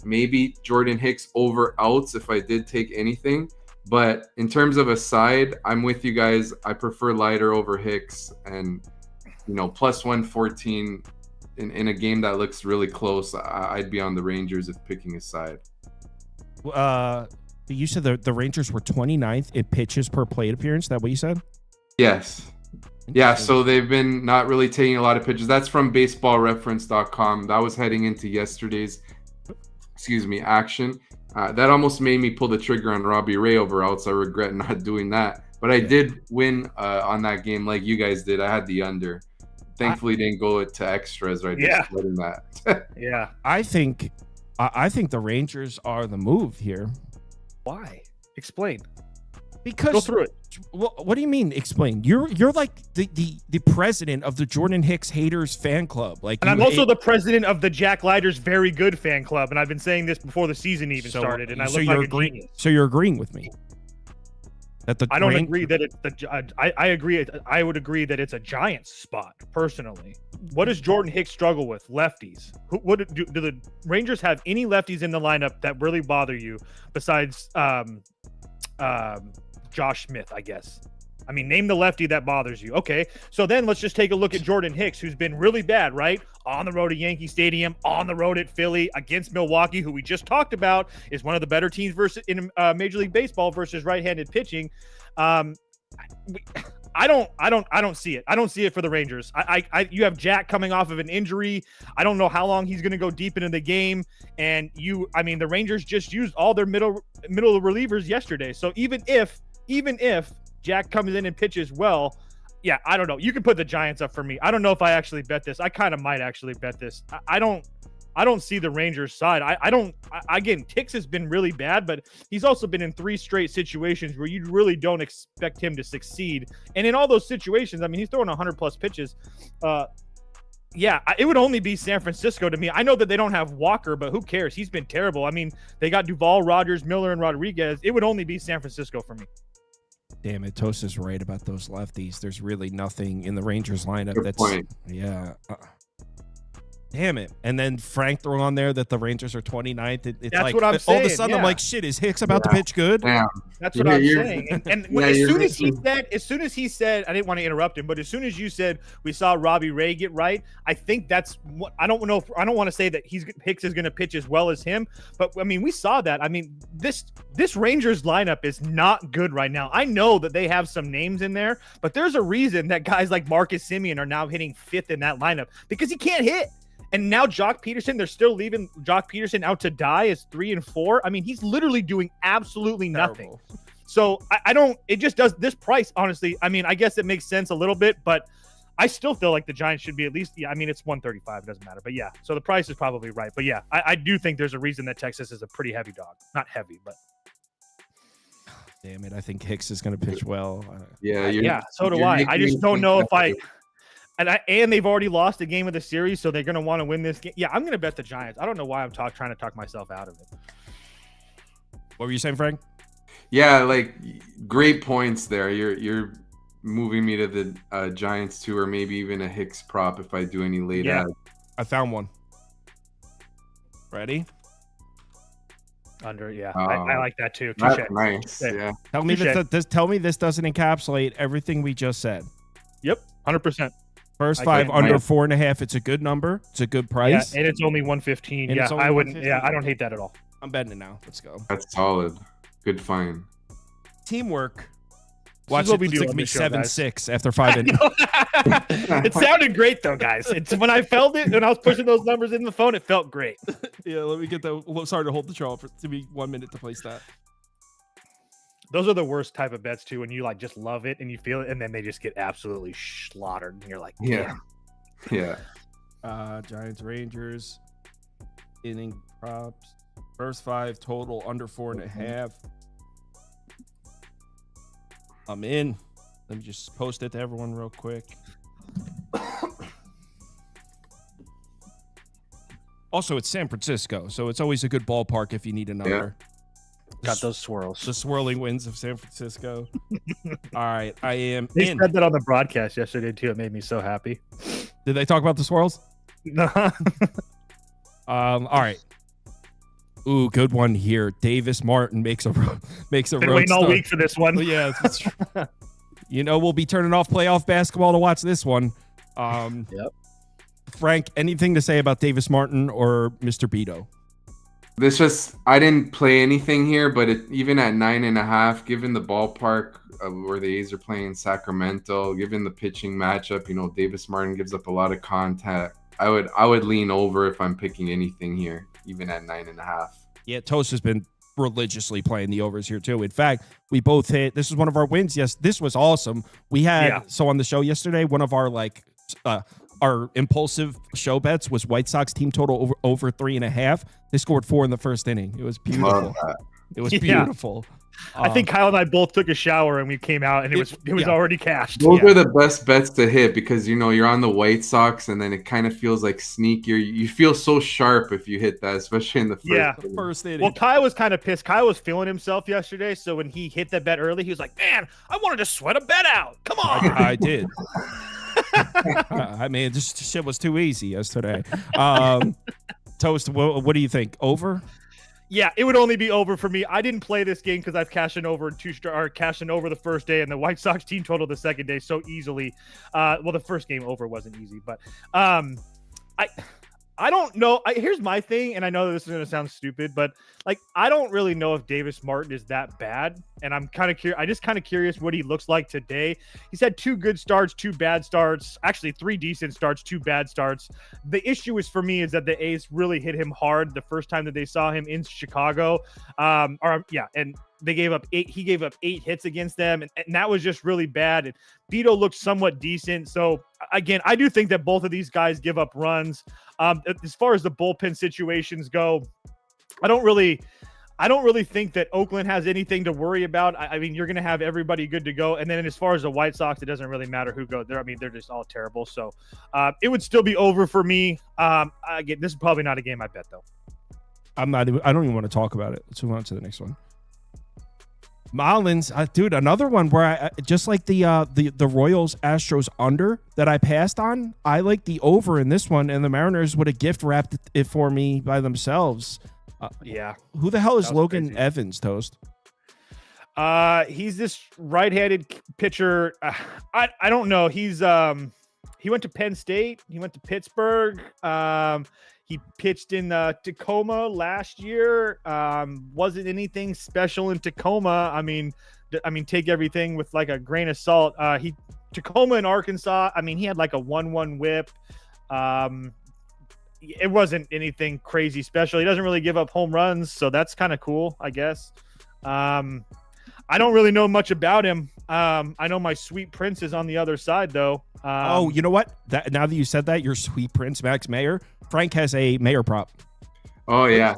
Speaker 3: maybe Jordan Hicks over outs if I did take anything. But in terms of a side, I'm with you guys. I prefer Leiter over Hicks, and plus 114 in a game that looks really close. I'd be on the Rangers if picking a side.
Speaker 1: You said the Rangers were 29th in pitches per plate appearance. Is that what you said?
Speaker 3: Yes. Yeah, so they've been not really taking a lot of pitches. That's from baseballreference.com. That was heading into yesterday's, action. That almost made me pull the trigger on Robbie Ray over outs. I regret not doing that. But I did win on that game like you guys did. I had the under. Thankfully, didn't go to extras, right?
Speaker 2: Yeah.
Speaker 3: Letting that.
Speaker 2: Yeah.
Speaker 1: I think the Rangers are the move here.
Speaker 2: Why? Explain.
Speaker 1: Because
Speaker 2: go through it.
Speaker 1: What do you mean? Explain. You're like the president of the Jordan Hicks haters fan club. Like,
Speaker 2: and I'm also the president of the Jack Leiter's very good fan club, and I've been saying this before the season even started. And I look like a genius.
Speaker 1: So you're agreeing with me?
Speaker 2: I don't agree that it's I agree. I would agree that it's a Giants spot personally. What does Jordan Hicks struggle with? Lefties. What do the Rangers have any lefties in the lineup that really bother you besides Josh Smith? I guess. I mean, name the lefty that bothers you. Okay, so then let's just take a look at Jordan Hicks, who's been really bad, right? On the road at Yankee Stadium, on the road at Philly, against Milwaukee, who we just talked about is one of the better teams in Major League Baseball versus right-handed pitching. I don't see it. I don't see it for the Rangers. You have Jack coming off of an injury. I don't know how long he's going to go deep into the game. And the Rangers just used all their middle relievers yesterday. So even if Jack comes in and pitches well, yeah, I don't know. You can put the Giants up for me. I don't know if I actually bet this. I kind of might actually bet this. I don't see the Rangers side. Again, Hicks has been really bad, but he's also been in 3 straight situations where you really don't expect him to succeed. And in all those situations, he's throwing 100 plus pitches. It would only be San Francisco to me. I know that they don't have Walker, but who cares? He's been terrible. They got Duvall, Rogers, Miller, and Rodriguez. It would only be San Francisco for me.
Speaker 1: Damn it, Tosa's right about those lefties. There's really nothing in the Rangers lineup.
Speaker 3: Good point.
Speaker 1: Damn it. And then Frank threw on there that the Rangers are 29th. It's
Speaker 2: That's
Speaker 1: like,
Speaker 2: what I'm saying.
Speaker 1: All of a sudden, I'm like, shit, is Hicks about to pitch good?
Speaker 3: Damn.
Speaker 2: That's what I'm saying. And as soon as he said, I didn't want to interrupt him, but as soon as you said we saw Robbie Ray get right, I think that's what I don't know. I don't want to say that Hicks is going to pitch as well as him, but we saw that. This Rangers lineup is not good right now. I know that they have some names in there, but there's a reason that guys like Marcus Semien are now hitting 5th in that lineup because he can't hit. And now Jock Peterson, they're still leaving Jock Peterson out to die as 3 and 4. He's literally doing absolutely nothing. Terrible. So it just does this price, honestly. I guess it makes sense a little bit, but I still feel like the Giants should be at least, it's 135. It doesn't matter. But yeah, so the price is probably right. But yeah, I do think there's a reason that Texas is a pretty heavy dog. Not heavy, but.
Speaker 1: Damn it. I think Hicks is going to pitch well.
Speaker 2: So do I. I just don't know if And they've already lost a game of the series, so they're going to want to win this game. Yeah, I'm going to bet the Giants. I don't know why I'm trying to talk myself out of it.
Speaker 1: What were you saying, Frank?
Speaker 3: Yeah, great points there. You're moving me to the Giants too, or maybe even a Hicks prop if I do any late ads.
Speaker 1: I found one. Ready?
Speaker 2: Under, yeah. I like that too. Touché.
Speaker 3: That's nice. Yeah.
Speaker 1: Tell me this doesn't encapsulate everything we just said.
Speaker 2: Yep, 100%.
Speaker 1: First five under 4.5. It's a good number. It's a good price.
Speaker 2: Yeah, and it's only 115.
Speaker 1: And
Speaker 2: yeah,
Speaker 1: only
Speaker 2: I wouldn't.
Speaker 1: 115.
Speaker 2: Yeah, I don't hate that at all.
Speaker 1: I'm betting it now. Let's go.
Speaker 3: That's solid. Good find.
Speaker 1: Teamwork.
Speaker 2: Watch
Speaker 1: Watch
Speaker 2: it.
Speaker 1: it. Looks like me 7-6 after 5 innings.
Speaker 2: It sounded great though, guys. It's when I felt it when I was pushing those numbers in the phone. It felt great.
Speaker 1: Yeah, let me get the. Sorry to hold the show for to be 1 minute to place that.
Speaker 2: Those are the worst type of bets too. When you like just love it and you feel it, and then they just get absolutely slaughtered, and you're like,
Speaker 3: yeah.
Speaker 1: Giants Rangers inning props. First five total under 4.5. I'm in. Let me just post it to everyone real quick. Also, it's San Francisco, so it's always a good ballpark if you need a number.
Speaker 2: Got those swirls.
Speaker 1: The swirling winds of San Francisco. All right, I am
Speaker 2: They
Speaker 1: in.
Speaker 2: said that on the broadcast yesterday too. It made me so happy.
Speaker 1: Did they talk about the swirls?
Speaker 2: No.
Speaker 1: All right. Ooh, good one here. Davis Martin makes a
Speaker 2: Been
Speaker 1: road
Speaker 2: waiting all
Speaker 1: start.
Speaker 2: week for this one.
Speaker 1: Oh, yeah, it's true. You know, we'll be turning off playoff basketball to watch this one.
Speaker 2: Yep.
Speaker 1: Frank, anything to say about Davis Martin or Mr. Beto?
Speaker 3: I didn't play anything here, but even at 9.5, given the ballpark where the A's are playing in Sacramento, given the pitching matchup, you know, Davis Martin gives up a lot of contact. I would lean over if I'm picking anything here, even at 9.5.
Speaker 1: Yeah, Toast has been religiously playing the overs here too. In fact, we both hit. This is one of our wins. Yes, this was awesome. We had so on the show yesterday. One of our our impulsive show bets was White Sox team total over 3.5. They scored 4 in the first inning. It was beautiful. It was beautiful.
Speaker 2: I think Kyle and I both took a shower and we came out and it was already cashed.
Speaker 3: Those are the best bets to hit because, you know, you're on the White Sox and then it kind of feels like sneakier. You feel so sharp if you hit that, especially in the
Speaker 1: first inning.
Speaker 2: Well, Kyle was kind of pissed. Kyle was feeling himself yesterday. So when he hit that bet early, he was like, man, I wanted to sweat a bet out. Come on.
Speaker 1: I did. I mean, this shit was too easy yesterday. Toast, what do you think? Over?
Speaker 2: Yeah, it would only be over for me. I didn't play this game because I've cashed in over cashing over the first day and the White Sox team total the second day so easily. Well, the first game over wasn't easy, but I don't know. Here's my thing, and I know that this is going to sound stupid, but like I don't really know if Davis Martin is that bad, and I'm kind of curious. I just kind of curious what he looks like today. He's had 2 good starts, 2 bad starts, actually 3 decent starts, 2 bad starts. The issue is for me is that the A's really hit him hard the first time that they saw him in Chicago. And they gave up 8. He gave up 8 hits against them, and that was just really bad. And Beto looked somewhat decent. So again, I do think that both of these guys give up runs. As far as the bullpen situations go, I don't really think that Oakland has anything to worry about. I mean, you're going to have everybody good to go. And then as far as the White Sox, it doesn't really matter who goes there. I mean, they're just all terrible. So it would still be over for me. Again, this is probably not a game I bet though.
Speaker 1: I don't even want to talk about it. Let's move on to the next one. Marlins, dude, another one where I just like the Royals Astros under that I passed on. I like the over in this one, and the Mariners would have gift wrapped it for me by themselves. Who the hell is Logan crazy. Evans, Toast?
Speaker 2: He's this right-handed pitcher. I don't know. He's he went to Penn State. He went to Pittsburgh. He pitched in Tacoma last year. Wasn't anything special in Tacoma. I mean, take everything with like a grain of salt. Tacoma in Arkansas. I mean, he had like a 1-1 whip. It wasn't anything crazy special. He doesn't really give up home runs, so that's kind of cool, I guess. I don't really know much about him. I know my sweet prince is on the other side, though.
Speaker 1: You know what? Now that you said that, your sweet prince, Max Mayer. Frank has a Mayer prop.
Speaker 3: Oh, yeah.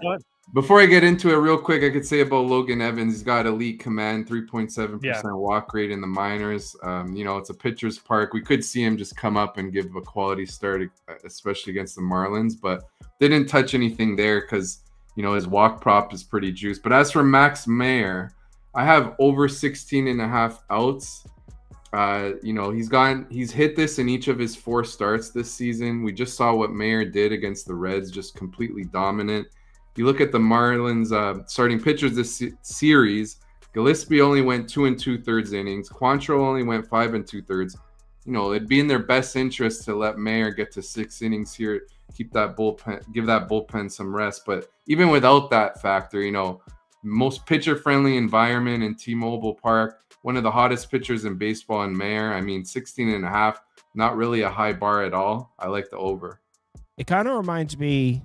Speaker 3: Before I get into it real quick, I could say about Logan Evans, he's got elite command, 3.7% walk rate in the minors. You know, it's a pitcher's park. We could see him just come up and give a quality start, especially against the Marlins, but they didn't touch anything there because, you know, his walk prop is pretty juiced. But as for Max Mayer, I have over 16.5 outs. You know, he's hit this in each of his 4 starts this season. We just saw what Mayer did against the Reds, just completely dominant. You look at the Marlins starting pitchers this series, Gillespie only went 2 2/3 innings. Quantrill only went 5 2/3. it'd be in their best interest to let Mayer get to 6 innings here, keep that bullpen, give that bullpen some rest. But even without that factor, most pitcher-friendly environment in T-Mobile Park, one of the hottest pitchers in baseball in Mayer. I mean, 16.5, not really a high bar at all. I like the over.
Speaker 1: It kind of reminds me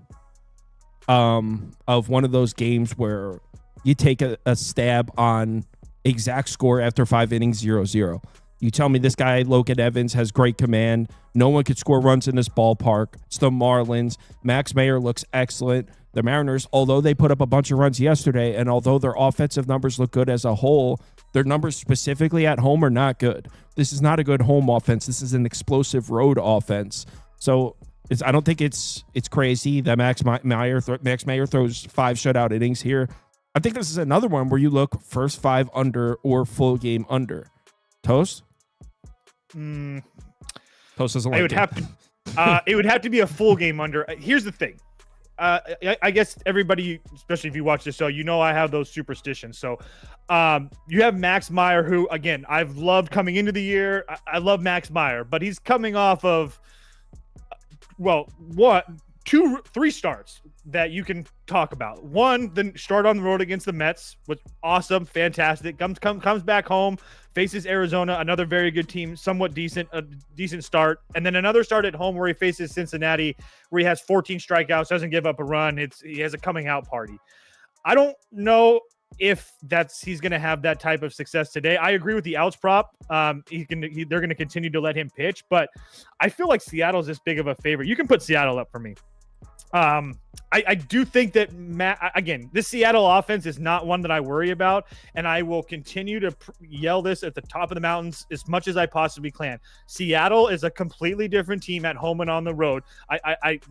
Speaker 1: of one of those games where you take a stab on exact score after 5 innings, 0-0. You tell me this guy, Logan Evans, has great command. No one could score runs in this ballpark. It's the Marlins. Max Mayer looks excellent. The Mariners, although they put up a bunch of runs yesterday, and although their offensive numbers look good as a whole, their numbers specifically at home are not good. This is not a good home offense. This is an explosive road offense. So I don't think it's crazy that Max Mayer throws 5 shutout innings here. I think this is another one where you look first 5 under or full game under. Toast? Toast doesn't like
Speaker 2: it would have to be a full game under. Here's the thing. I guess everybody, especially if you watch this show, I have those superstitions. So you have Max Meyer, who, again, I've loved coming into the year. I love Max Meyer, but he's coming off of, 3 starts that you can talk about. One, the start on the road against the Mets was awesome, fantastic. Comes back home, faces Arizona, another very good team, somewhat decent, a decent start. And then another start at home where he faces Cincinnati, where he has 14 strikeouts, doesn't give up a run. He has a coming out party. I don't know if he's going to have that type of success today. I agree with the outs prop. They're going to continue to let him pitch, but I feel like Seattle's this big of a favorite. You can put Seattle up for me. I do think that this Seattle offense is not one that I worry about, and I will continue to yell this at the top of the mountains as much as I possibly can. Seattle is a completely different team at home and on the road.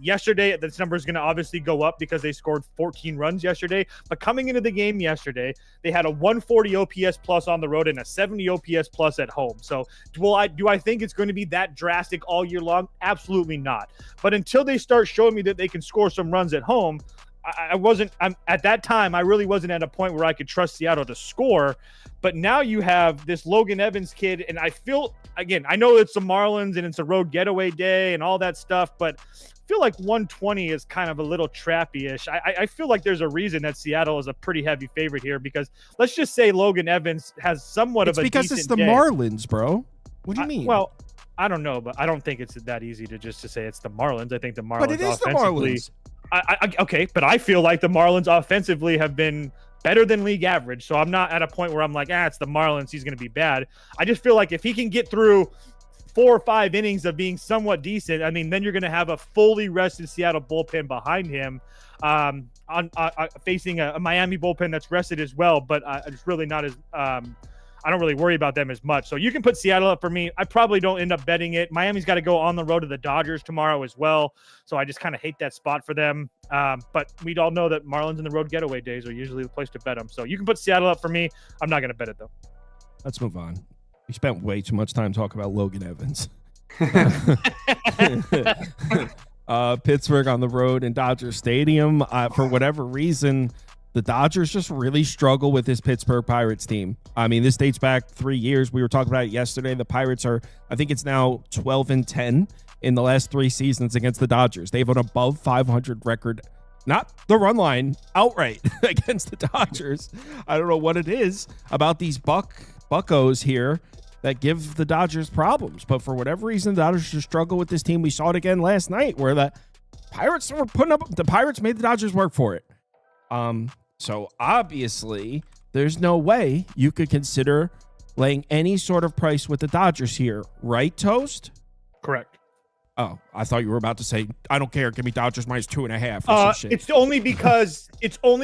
Speaker 2: Yesterday, this number is going to obviously go up because they scored 14 runs yesterday, but coming into the game yesterday, they had a 140 OPS plus on the road and a 70 OPS plus at home. So do I think it's going to be that drastic all year long? Absolutely not. But until they start showing me that they can score some runs at home, I'm at that time, I really wasn't at a point where I could trust Seattle to score. But now you have this Logan Evans kid, and I feel, again, I know it's the Marlins and it's a road getaway day and all that stuff, but I feel like 120 is kind of a little trappy-ish. I feel like there's a reason that Seattle is a pretty heavy favorite here, because let's just say Logan Evans has somewhat of a decent day. It's because it's the
Speaker 1: Marlins, bro. What do you mean?
Speaker 2: Well, I don't know, but I don't think it's that easy to say it's the Marlins. I think the Marlins,
Speaker 1: but it is the Marlins.
Speaker 2: Okay, but I feel like the Marlins offensively have been better than league average. So I'm not at a point where I'm like, it's the Marlins, he's going to be bad. I just feel like if he can get through 4 or 5 innings of being somewhat decent, I mean, then you're going to have a fully rested Seattle bullpen behind him, facing a Miami bullpen that's rested as well. But it's really not as I don't really worry about them as much. So you can put Seattle up for me. I probably don't end up betting it. Miami's got to go on the road to the Dodgers tomorrow as well. So I just kind of hate that spot for them. But we all know that Marlins and the road getaway days are usually the place to bet them. So you can put Seattle up for me. I'm not going to bet it, though.
Speaker 1: Let's move on. We spent way too much time talking about Logan Evans. Pittsburgh on the road in Dodger Stadium. For whatever reason, the Dodgers just really struggle with this Pittsburgh Pirates team. I mean, this dates back 3 years. We were talking about it yesterday. The Pirates are, I think it's now 12-10 in the last 3 seasons against the Dodgers. They have an above 500 record, not the run line, outright against the Dodgers. I don't know what it is about these buccos here that give the Dodgers problems. But for whatever reason, the Dodgers just struggle with this team. We saw it again last night where the Pirates made the Dodgers work for it. So obviously, there's no way you could consider laying any sort of price with the Dodgers here, right, Toast?
Speaker 2: Correct.
Speaker 1: Oh, I thought you were about to say, I don't care, give me Dodgers minus 2.5 or some shit.
Speaker 2: It's only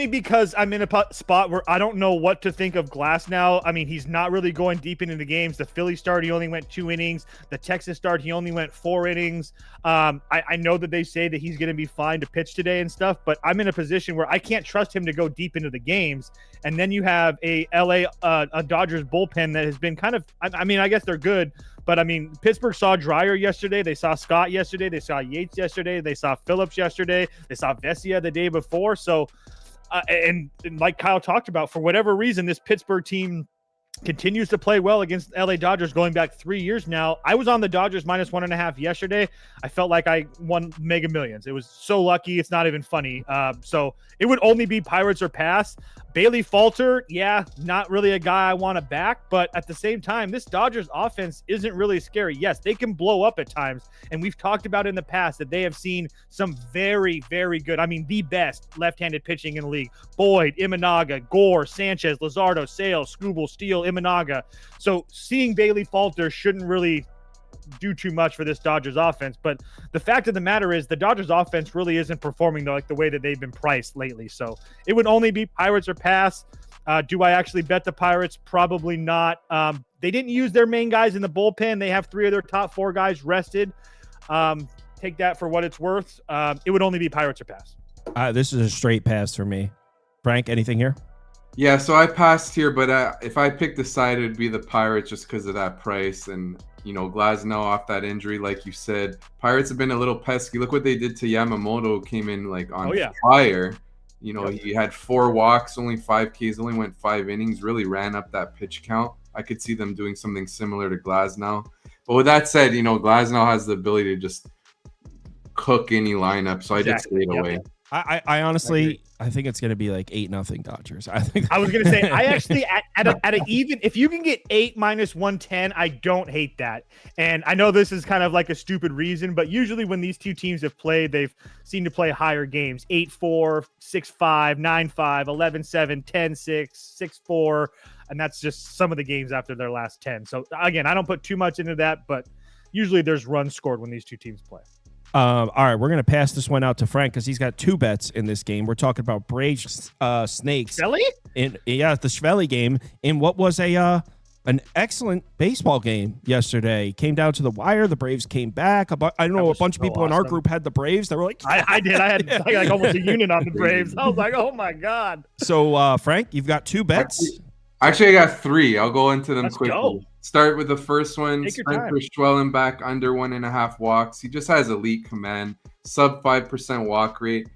Speaker 2: because I'm in a spot where I don't know what to think of Glass now. I mean, he's not really going deep into the games. The Philly start, he only went 2 innings. The Texas start, he only went 4 innings. I know that they say that he's going to be fine to pitch today and stuff, but I'm in a position where I can't trust him to go deep into the games. And then you have a Dodgers bullpen that has been kind of, I mean, I guess they're good, but I mean, Pittsburgh saw Dreyer yesterday. They saw Scott yesterday. They saw Yates yesterday. They saw Phillips yesterday. They saw Vesia the day before. So, and like Kyle talked about, for whatever reason, this Pittsburgh team continues to play well against LA Dodgers going back 3 years now. I was on the Dodgers -1.5 yesterday. I felt like I won Mega Millions. It was so lucky. It's not even funny. So it would only be Pirates or pass. Bailey Falter, yeah, not really a guy I want to back, but at the same time, this Dodgers offense isn't really scary. Yes, they can blow up at times, and we've talked about in the past that they have seen some very, very good, I mean, the best left-handed pitching in the league. Boyd, Imanaga, Gore, Sanchez, Luzardo, Sales, Skubal, Steele, Imanaga. So seeing Bailey Falter shouldn't really do too much for this Dodgers offense, but the fact of the matter is the Dodgers offense really isn't performing like the way that they've been priced lately. So it would only be Pirates or pass. Do I actually bet the Pirates? Probably not. They didn't use their main guys in the bullpen. They have 3 of their top 4 guys rested. Take that for what it's worth. It would only be Pirates or pass.
Speaker 1: This is a straight pass for me. Frank, anything here?
Speaker 3: Yeah, so I passed here, but if I picked a side, it'd be the Pirates just because of that price. And, Glasnow off that injury, like you said. Pirates have been a little pesky. Look what they did to Yamamoto, came in on fire. He had 4 walks, only 5 Ks, only went 5 innings, really ran up that pitch count. I could see them doing something similar to Glasnow. But with that said, Glasnow has the ability to just cook any lineup, so I just stayed away.
Speaker 1: I honestly, I think it's going to be like 8-0 Dodgers. I was
Speaker 2: going to say, I actually at a even, if you can get 8 -110, I don't hate that. And I know this is kind of like a stupid reason, but usually when these two teams have played, they've seemed to play higher games: 8-4, 6-5, 9-5, 11-7, 10-6, 6-4, and that's just some of the games after their last 10. So again, I don't put too much into that, but usually there's runs scored when these two teams play.
Speaker 1: All right, we're going to pass this one out to Frank because he's got 2 bets in this game. We're talking about Braves Snakes.
Speaker 2: Shvelly?
Speaker 1: The Shvelly game in what was an excellent baseball game yesterday. Came down to the wire. The Braves came back. I don't know, a bunch of people in our group had the Braves. They were like,
Speaker 2: I did. I had like almost a unit on the Braves. I was like, oh my God.
Speaker 1: So, Frank, you've got 2 bets.
Speaker 3: Actually, I got 3. I'll go into them quickly.
Speaker 2: Go.
Speaker 3: Start with the first one.
Speaker 2: Take your
Speaker 3: Spencer
Speaker 2: time.
Speaker 3: Schwellenbach under 1.5 walks. He just has elite command, sub 5% walk rate,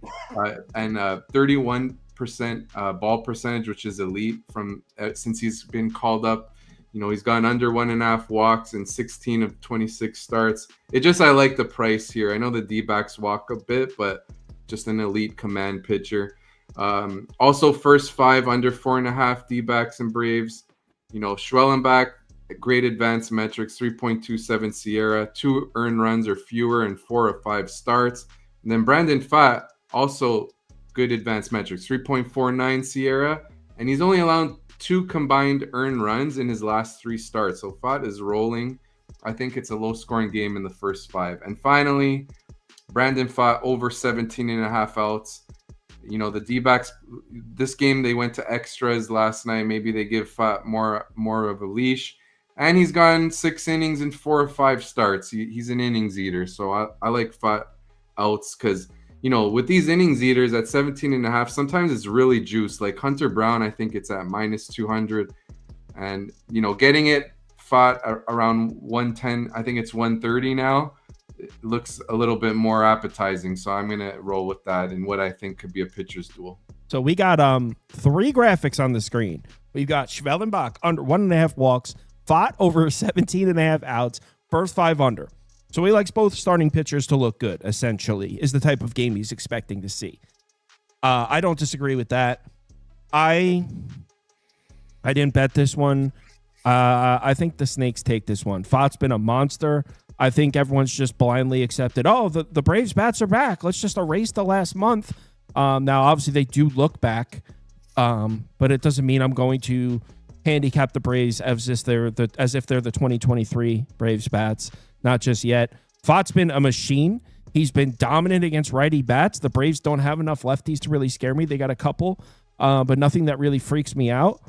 Speaker 3: and 31% ball percentage, which is elite from since he's been called up. He's gone under 1.5 walks in 16 of 26 starts. I like the price here. I know the D-backs walk a bit, but just an elite command pitcher. Also, first 5 under 4.5 D-backs and Braves. Schwellenbach, great advanced metrics, 3.27 Sierra, 2 earned runs or fewer in 4 of 5 starts. And then Brandon Pfaadt, also good advanced metrics, 3.49 Sierra, and he's only allowed 2 combined earned runs in his last 3 starts. So Pfaadt is rolling. I think it's a low-scoring game in the first 5. And finally, Brandon Pfaadt over 17.5 outs. The D-backs, this game, they went to extras last night. Maybe they give Pfaadt more of a leash. And he's gone 6 innings in 4 of 5 starts. He's an innings eater. So I like Pfaadt outs because, with these innings eaters at 17.5, sometimes it's really juice. Like Hunter Brown, I think it's at -200. And, getting it Pfaadt around 110, I think it's 130 now. It looks a little bit more appetizing. So I'm going to roll with that in what I think could be a pitcher's duel.
Speaker 1: So we got 3 graphics on the screen. We've got Schwellenbach under 1.5 walks, Pfaadt over 17.5 outs, first 5 under. So he likes both starting pitchers to look good, essentially, is the type of game he's expecting to see. I don't disagree with that. I didn't bet this one. I think the Snakes take this one. Pfaadt's been a monster. I think everyone's just blindly accepted, the Braves bats are back. Let's just erase the last month. Now, obviously, they do look back, but it doesn't mean I'm going to handicap the Braves as if they're the 2023 Braves bats. Not just yet. Pfaadt's been a machine. He's been dominant against righty bats. The Braves don't have enough lefties to really scare me. They got a couple, but nothing that really freaks me out.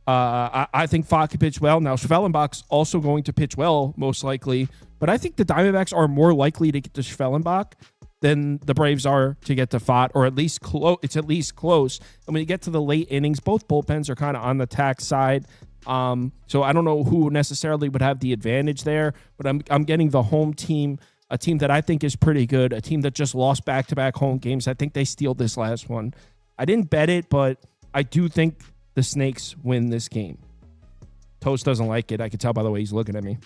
Speaker 1: I think Pfaadt can pitch well. Now, Schwellenbach's also going to pitch well, most likely, but I think the Diamondbacks are more likely to get to Schwellenbach than the Braves are to get to Pfaadt, or at least close. It's at least close. And when you get to the late innings, both bullpens are kind of on the tax side. So I don't know who necessarily would have the advantage there, but I'm getting the home team, a team that I think is pretty good, a team that just lost back-to-back home games. I think they steal this last one. I didn't bet it, but I do think the Snakes win this game. Toast doesn't like it. I can tell by the way he's looking at me.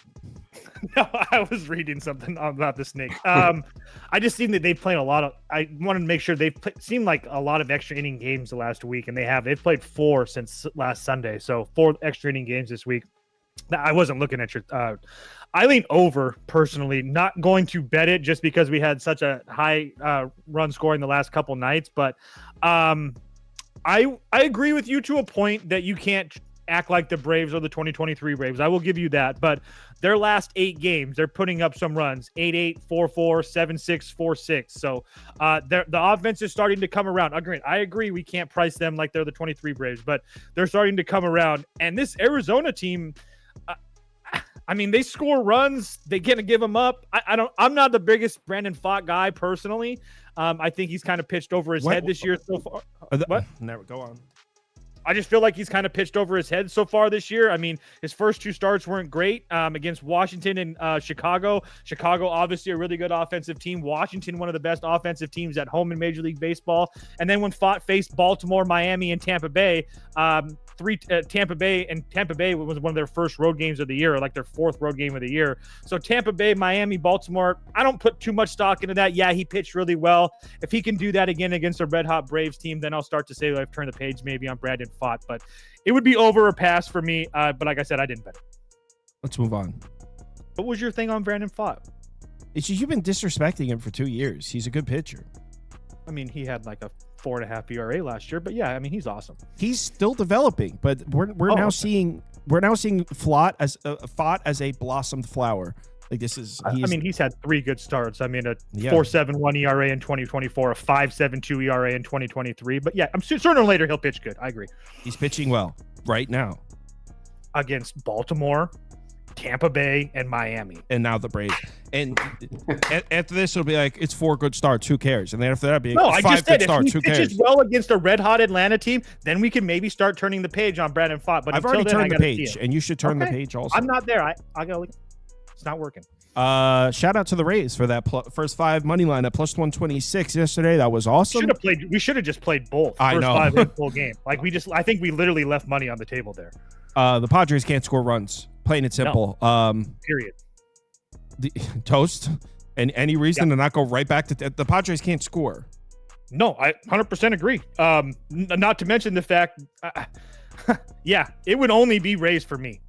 Speaker 2: No, I was reading something about the snake. I just seen that they played a lot of. I wanted to make sure seemed like a lot of extra inning games the last week, and they've played 4 since last Sunday, so 4 extra inning games this week. I wasn't looking at your. I lean over personally, not going to bet it just because we had such a high run scoring the last couple nights, but I agree with you to a point that you can't act like the Braves or the 2023 Braves. I will give you that, but their last 8 games, they're putting up some runs, 8-8, 4-4, 7-6, 4-6. So the offense is starting to come around. I agree we can't price them like they're the 23 Braves, but they're starting to come around. And this Arizona team, I mean, they score runs. They gonna give them up. I'm not the biggest Brandon Pfaadt guy personally. I think he's kind of pitched over his head this year so far. What?
Speaker 1: Never go on.
Speaker 2: I just feel like he's kind of pitched over his head so far this year. I mean, his first 2 starts weren't great against Washington and Chicago. Chicago, obviously a really good offensive team. Washington, one of the best offensive teams at home in Major League Baseball. And then when Pfaadt faced Baltimore, Miami, and Tampa Bay, Tampa Bay was one of their first road games of the year, or like their 4th road game of the year. So Tampa Bay, Miami, Baltimore, I don't put too much stock into that. Yeah, he pitched really well. If he can do that again against a red hot Braves team, then I'll start to say I've turned the page maybe on Brandon Pfaadt, but it would be over or pass for me. But like I said, I didn't bet it.
Speaker 1: Let's move on.
Speaker 2: What was your thing on Brandon Pfaadt?
Speaker 1: It's just you've been disrespecting him for 2 years. He's a good pitcher.
Speaker 2: I mean, he had like a 4.5 ERA last year, but yeah, I mean, he's awesome.
Speaker 1: He's still developing, but we're now seeing Pfaadt as a blossomed flower. Like this is.
Speaker 2: I mean, he's had 3 good starts. I mean, a 4.71 ERA in 2024, a 5.72 ERA in 2023. But yeah, I'm sooner or later he'll pitch good. I agree.
Speaker 1: He's pitching well right now
Speaker 2: against Baltimore, Tampa Bay, and Miami,
Speaker 1: and now the Braves. And after this, it'll be like it's 4 good starts. Who cares? And then after that, it'll be
Speaker 2: no.
Speaker 1: like
Speaker 2: I
Speaker 1: 5
Speaker 2: just said
Speaker 1: good starts.
Speaker 2: If he pitches well against a red-hot Atlanta team, then we can maybe start turning the page on Brandon Pfaadt. But
Speaker 1: I've already turned the page, and you should turn the page also.
Speaker 2: I'm not there. I gotta look. It's not working.
Speaker 1: Shout out to the Rays for that first 5 money line at plus 126 yesterday. That was awesome.
Speaker 2: We should have just played both.
Speaker 1: I know.
Speaker 2: First 5 in full game. Like I think we literally left money on the table there.
Speaker 1: The Padres can't score runs. Plain and simple.
Speaker 2: No. Period.
Speaker 1: Toast. And any reason to not go right back to the Padres can't score.
Speaker 2: No, I 100% agree. Not to mention the fact, yeah, it would only be Rays for me.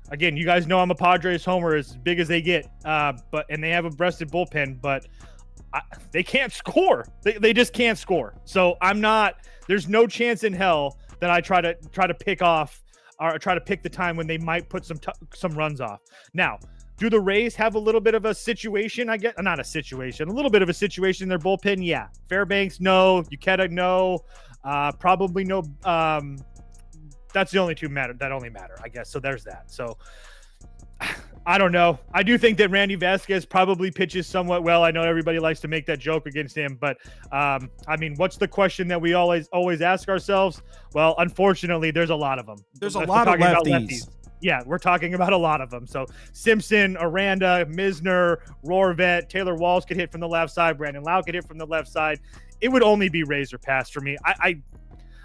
Speaker 2: Again, you guys know I'm a Padres homer as big as they get, and they have a breasted bullpen, but they can't score. They just can't score. So there's no chance in hell that I try to pick off or try to pick the time when they might put some runs off. Now, do the Rays have a little bit of a situation? I get not a situation, a little bit of a situation in their bullpen. Yeah, Fairbanks, no. Uketa, no. Probably no. That's the only 2 that only matter, I guess. So there's that. So I don't know. I do think that Randy Vasquez probably pitches somewhat well. I know everybody likes to make that joke against him, but I mean, what's the question that we always ask ourselves? Well, unfortunately, there's a lot of them.
Speaker 1: There's a lot of lefties.
Speaker 2: Yeah, we're talking about a lot of them. So Simpson, Aranda, Misner, Rorvet, Taylor Walls could hit from the left side. Brandon Lau could hit from the left side. It would only be Rays or pass for me.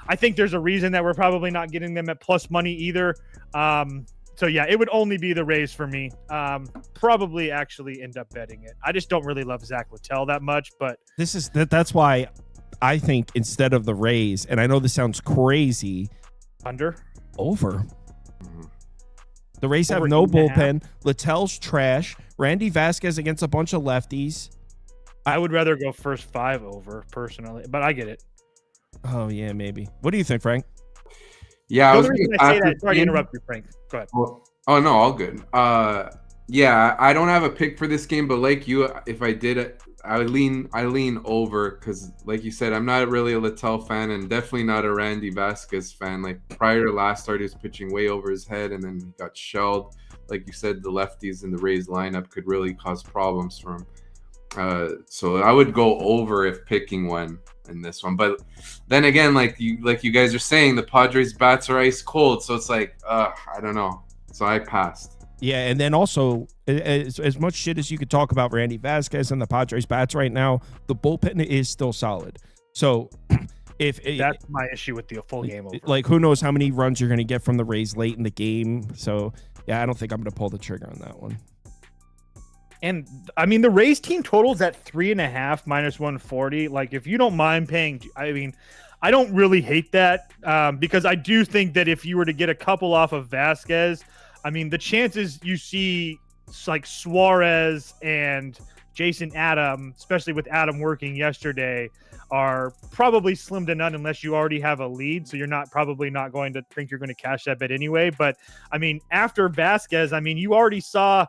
Speaker 2: I think there's a reason that we're probably not getting them at plus money either. So yeah, it would only be the Rays for me. Probably actually end up betting it. I just don't really love Zach Littell that much, but
Speaker 1: that's why I think instead of the Rays, and I know this sounds crazy, over. The Rays have no bullpen. Littell's trash. Randy Vasquez against a bunch of lefties.
Speaker 2: I would rather go first 5 over personally, but I get it.
Speaker 1: Oh yeah, maybe. What do you think, Frank?
Speaker 3: Yeah,
Speaker 2: I say that. Sorry to interrupt you, Frank. Go ahead.
Speaker 3: Oh no, all good. Yeah, I don't have a pick for this game, but like you, if I did, I lean over because, like you said, I'm not really a Littell fan and definitely not a Randy Vasquez fan. Like prior to last start, he was pitching way over his head, and then he got shelled. Like you said, the lefties in the Rays lineup could really cause problems for him. So I would go over if picking one in this one. But then again, like you guys are saying, the Padres bats are ice cold, so it's like I don't know. So I passed.
Speaker 1: Yeah, and then also, as much shit as you could talk about Randy Vasquez and the Padres bats right now, the bullpen is still solid. So
Speaker 2: That's my issue with the full game over.
Speaker 1: Like, who knows how many runs you're going to get from the Rays late in the game. So, yeah, I don't think I'm going to pull the trigger on that one.
Speaker 2: And I mean, the Rays team totals at 3.5 minus 140. Like, if you don't mind paying, I mean, I don't really hate that because I do think that if you were to get a couple off of Vasquez, I mean, the chances you see like Suarez and Jason Adam, especially with Adam working yesterday, are probably slim to none unless you already have a lead. So you're probably not going to think you're going to cash that bet anyway. But I mean, after Vasquez, I mean, you already saw.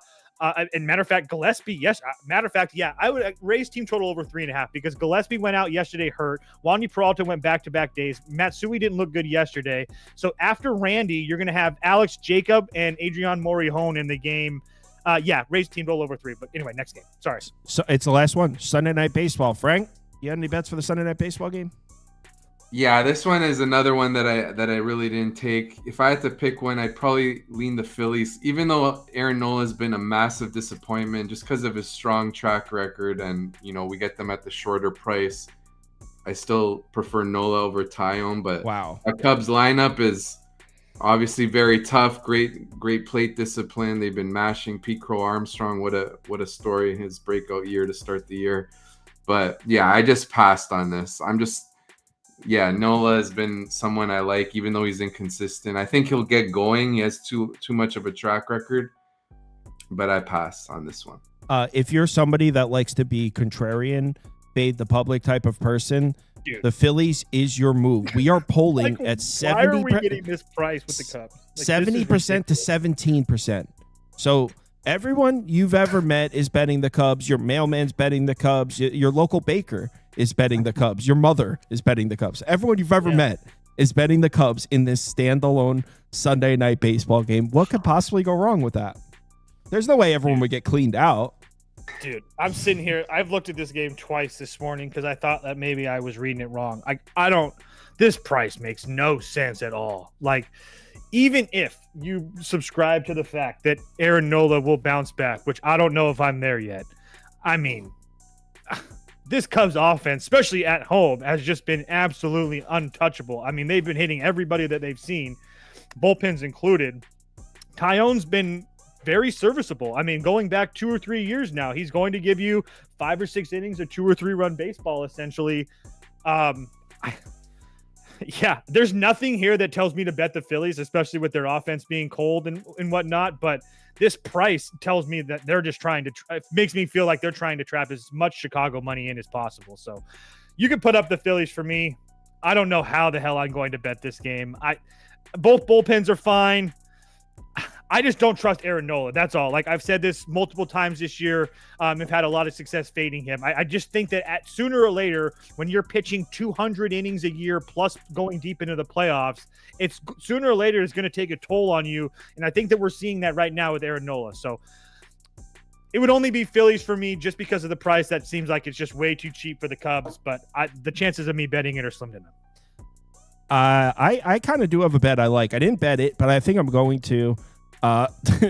Speaker 2: And matter of fact, Gillespie, I would raise team total over 3.5 because Gillespie went out yesterday hurt. Wandy Peralta went back-to-back days. Matsui didn't look good yesterday. So after Randy, you're going to have Alex Jacob and Adrian Morejon in the game. Raise team total over 3. But anyway, next game. Sorry.
Speaker 1: So it's the last one. Sunday Night Baseball. Frank, you had any bets for the Sunday Night Baseball game?
Speaker 3: Yeah, this one is another one that I really didn't take. If I had to pick one, I'd probably lean the Phillies, even though Aaron Nola has been a massive disappointment just because of his strong track record and, we get them at the shorter price. I still prefer Nola over Tyone, but
Speaker 1: wow.
Speaker 3: Our Cubs lineup is obviously very tough, great plate discipline. They've been mashing Pete Crow Armstrong. What a story, his breakout year to start the year. But yeah, I just passed on this. Nola has been someone I like, even though he's inconsistent. I think he'll get going. He has too much of a track record, but I pass on this one.
Speaker 1: If you're somebody that likes to be contrarian, fade the public type of person, dude, the Phillies is your move. We are polling at 70%.
Speaker 2: Why are we getting this price with the Cubs?
Speaker 1: 70% to 17%. So everyone you've ever met is betting the Cubs. Your mailman's betting the Cubs. Your local baker is betting the Cubs. Your mother is betting the Cubs. Everyone you've ever met is betting the Cubs in this standalone Sunday Night Baseball game. What could possibly go wrong with that? There's no way everyone would get cleaned out.
Speaker 2: Dude, I'm sitting here. I've looked at this game twice this morning because I thought that maybe I was reading it wrong. I don't. This price makes no sense at all. Like, even if you subscribe to the fact that Aaron Nola will bounce back, which I don't know if I'm there yet. I mean, this Cubs offense, especially at home, has just been absolutely untouchable. I mean, they've been hitting everybody that they've seen, bullpens included. Tyone's been very serviceable. I mean, going back 2 or 3 years now, he's going to give you 5 or 6 innings of 2 or 3 run baseball, essentially. There's nothing here that tells me to bet the Phillies, especially with their offense being cold and whatnot. But this price tells me that they're just trying to it makes me feel like they're trying to trap as much Chicago money in as possible. So you can put up the Phillies for me. I don't know how the hell I'm going to bet this game. Both bullpens are fine. I just don't trust Aaron Nola. That's all. Like, I've said this multiple times this year. I've had a lot of success fading him. I just think that sooner or later, when you're pitching 200 innings a year plus going deep into the playoffs, it's sooner or later is going to take a toll on you. And I think that we're seeing that right now with Aaron Nola. So it would only be Phillies for me just because of the price. That seems like it's just way too cheap for the Cubs. But the chances of me betting it are slim to none.
Speaker 1: I kind of do have a bet I like. I didn't bet it, but I think I'm going to.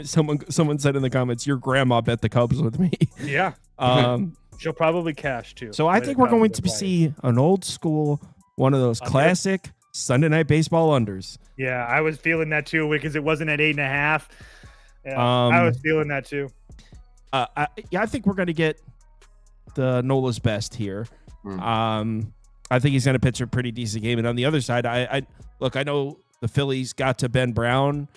Speaker 1: Someone said in the comments, your grandma bet the Cubs with me.
Speaker 2: Yeah. She'll probably cash too.
Speaker 1: So I think we're going to see an old school, one of those classic Sunday Night Baseball unders.
Speaker 2: Yeah, I was feeling that too because it wasn't at 8.5. Yeah, I was feeling that too.
Speaker 1: I think we're going to get the Nola's best here. I think he's going to pitch a pretty decent game. And on the other side, I know the Phillies got to Ben Brown.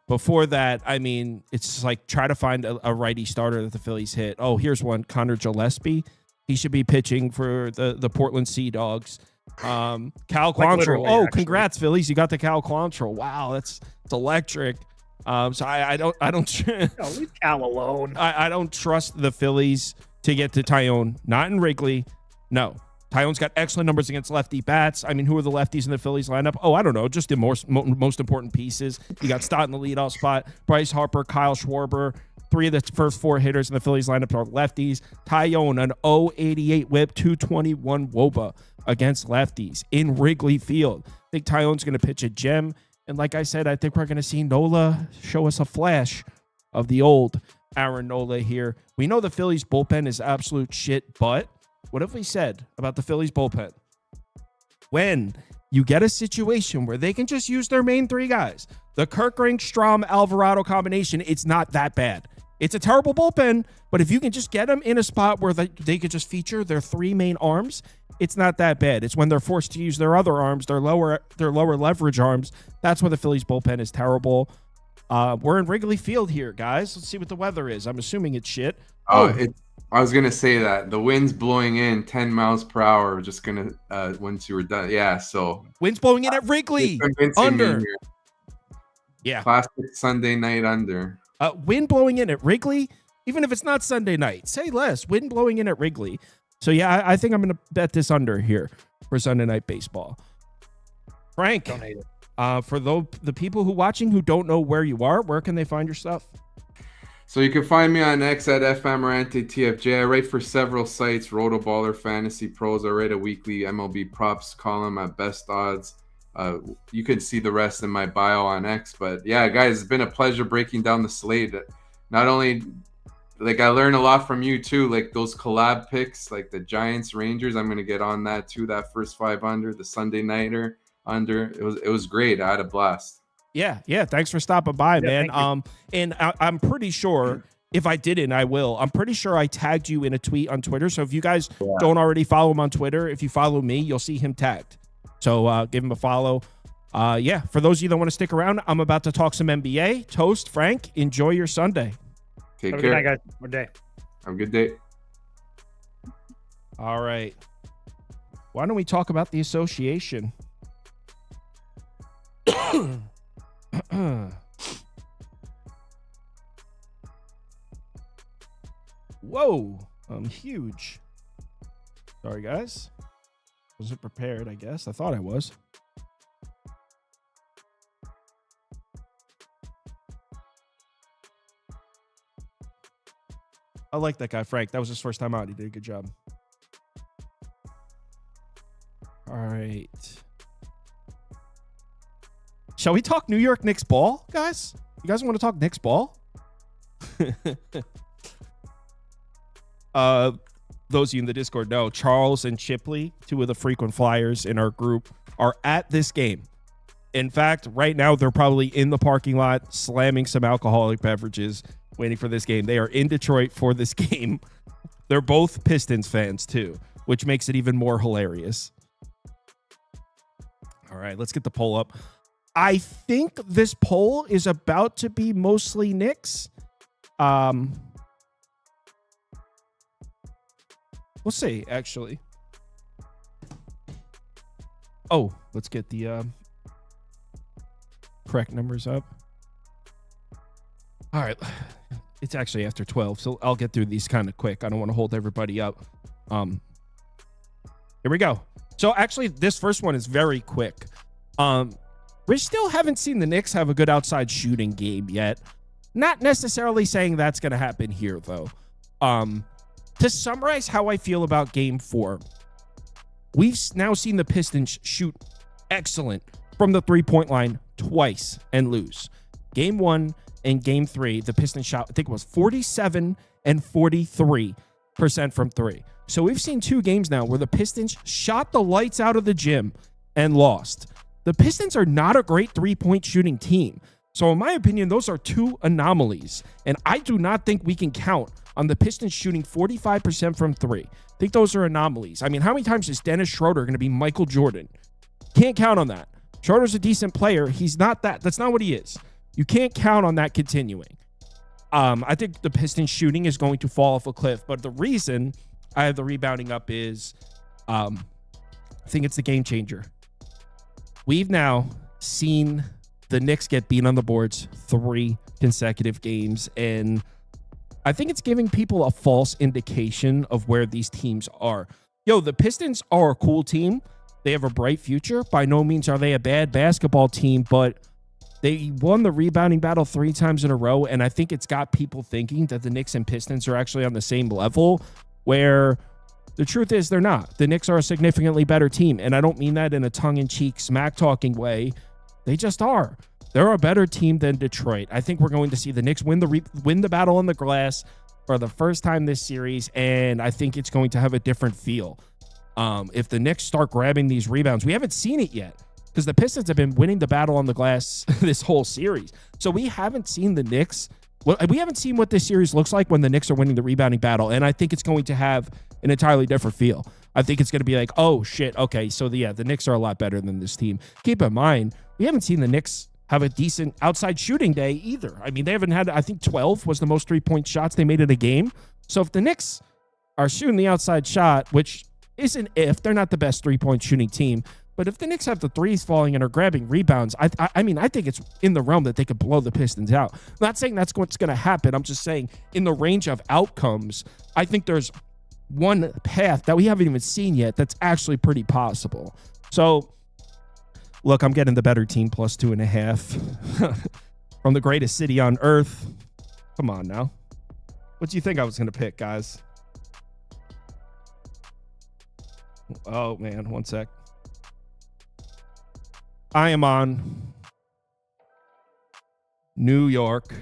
Speaker 1: Before that, I mean, it's just like try to find a righty starter that the Phillies hit. Oh, here's one, Connor Gillespie. He should be pitching for the Portland Sea Dogs. Cal Quantrill. Congrats, Phillies. You got the Cal Quantrill. Wow, it's electric. So I don't
Speaker 2: leave Cal alone.
Speaker 1: I don't trust the Phillies to get to Tyone. Not in Wrigley. No. Tyone's got excellent numbers against lefty bats. I mean, who are the lefties in the Phillies lineup? Oh, I don't know. Just the most important pieces. You got Stott in the leadoff spot. Bryce Harper, Kyle Schwarber. 3 of the first 4 hitters in the Phillies lineup are lefties. Tyone, an 0.88 whip, 221 WOBA against lefties in Wrigley Field. I think Tyone's going to pitch a gem. And like I said, I think we're going to see Nola show us a flash of the old Aaron Nola here. We know the Phillies bullpen is absolute shit, but what have we said about the Phillies bullpen? when you get a situation where they can just use their main three guys, the Kerkering, Strom, Alvarado combination, it's not that bad. It's a terrible bullpen, but if you can just get them in a spot where they could just feature their three main arms, it's not that bad. It's when they're forced to use their other arms, their lower leverage arms. That's when the Phillies bullpen is terrible. We're in Wrigley Field here, guys. Let's see what the weather is. I'm assuming it's shit.
Speaker 3: I was gonna say that the wind's blowing in 10 miles per hour. We're just gonna once you were done. Yeah, so
Speaker 1: wind's blowing in at Wrigley. Under. Yeah.
Speaker 3: Classic Sunday night under.
Speaker 1: Wind blowing in at Wrigley, even if it's not Sunday night. Say less. Wind blowing in at Wrigley. So, yeah, I think I'm going to bet this under here for Sunday Night Baseball. Frank, for the people who watching who don't know where you are, where can they find your stuff?
Speaker 3: So you can find me on X at Ammirante TFJ. I write for several sites, Rotoballer, Fantasy Pros. I write a weekly MLB props column at Best Odds. You can see the rest in my bio on X. But yeah, guys, it's been a pleasure breaking down the slate. Not only I learned a lot from you too, like those collab picks, like the Giants, Rangers. I'm gonna get on that too. That first 5 under, the Sunday nighter under. It was great. I had a blast.
Speaker 1: Yeah. Thanks for stopping by, man. And I'm pretty sure. If I didn't, I will. I'm pretty sure I tagged you in a tweet on Twitter. So if you guys don't already follow him on Twitter, if you follow me, you'll see him tagged. So give him a follow. For those of you that want to stick around, I'm about to talk some NBA. Toast, Frank. Enjoy your Sunday.
Speaker 3: Take
Speaker 2: Have
Speaker 3: care.
Speaker 2: A good night, guys. Good day.
Speaker 3: Have a good day.
Speaker 1: All right. Why don't we talk about the association? Whoa. I'm huge. Sorry, guys. Wasn't prepared, I guess. I thought I was. I like that guy, Frank. That was his first time out. He did a good job. All right. Shall we talk New York Knicks ball, guys? You guys want to talk Knicks ball? Those of you in the Discord know, Charles and Chipley, two of the frequent flyers in our group, are at this game. In fact, right now, they're probably in the parking lot slamming some alcoholic beverages, waiting for this game. They are in Detroit for this game. They're both Pistons fans, too, which makes it even more hilarious. All right, let's get the poll up. I think this poll is about to be mostly Knicks. We'll see, actually. Oh, let's get the correct numbers up. All right. It's actually after 12, so I'll get through these kind of quick. I don't want to hold everybody up. Here we go. So actually, this first one is very quick. We still haven't seen the Knicks have a good outside shooting game yet. Not necessarily saying that's going to happen here, though. To summarize how I feel about Game 4, we've now seen the Pistons shoot excellent from the three-point line twice and lose. Game 1 and Game 3, the Pistons shot, I think it was 47 and 43% from three. So we've seen 2 games now where the Pistons shot the lights out of the gym and lost. The Pistons are not a great three-point shooting team. So in my opinion, those are 2 anomalies. And I do not think we can count on the Pistons shooting 45% from three. I think those are anomalies. I mean, how many times is Dennis Schroeder going to be Michael Jordan? Can't count on that. Schroeder's a decent player. He's not that. That's not what he is. You can't count on that continuing. I think the Pistons shooting is going to fall off a cliff. But the reason I have the rebounding up is I think it's the game changer. We've now seen the Knicks get beat on the boards 3 consecutive games, and I think it's giving people a false indication of where these teams are. Yo, the Pistons are a cool team. They have a bright future. By no means are they a bad basketball team, but they won the rebounding battle 3 times in a row, and I think it's got people thinking that the Knicks and Pistons are actually on the same level, where the truth is they're not. The Knicks are a significantly better team, and I don't mean that in a tongue-in-cheek, smack-talking way. They just are. They're a better team than Detroit. I think we're going to see the Knicks win the battle on the glass for the first time this series, and I think it's going to have a different feel. If the Knicks start grabbing these rebounds, we haven't seen it yet because the Pistons have been winning the battle on the glass this whole series. So we haven't seen the Knicks. Well, we haven't seen what this series looks like when the Knicks are winning the rebounding battle. And I think it's going to have an entirely different feel. I think it's going to be like, oh, shit. Okay, so the Knicks are a lot better than this team. Keep in mind, we haven't seen the Knicks have a decent outside shooting day either. I mean, they haven't had, I think 12 was the most 3-point shots they made in a game. So if the Knicks are shooting the outside shot, which isn't if, they're not the best 3-point shooting team, but if the Knicks have the threes falling and are grabbing rebounds, I mean, I think it's in the realm that they could blow the Pistons out. I'm not saying that's what's going to happen. I'm just saying in the range of outcomes, I think there's one path that we haven't even seen yet that's actually pretty possible. So, look, I'm getting the better team plus 2.5 from the greatest city on earth. Come on now. What do you think I was going to pick, guys? Oh, man, one sec. I am on New York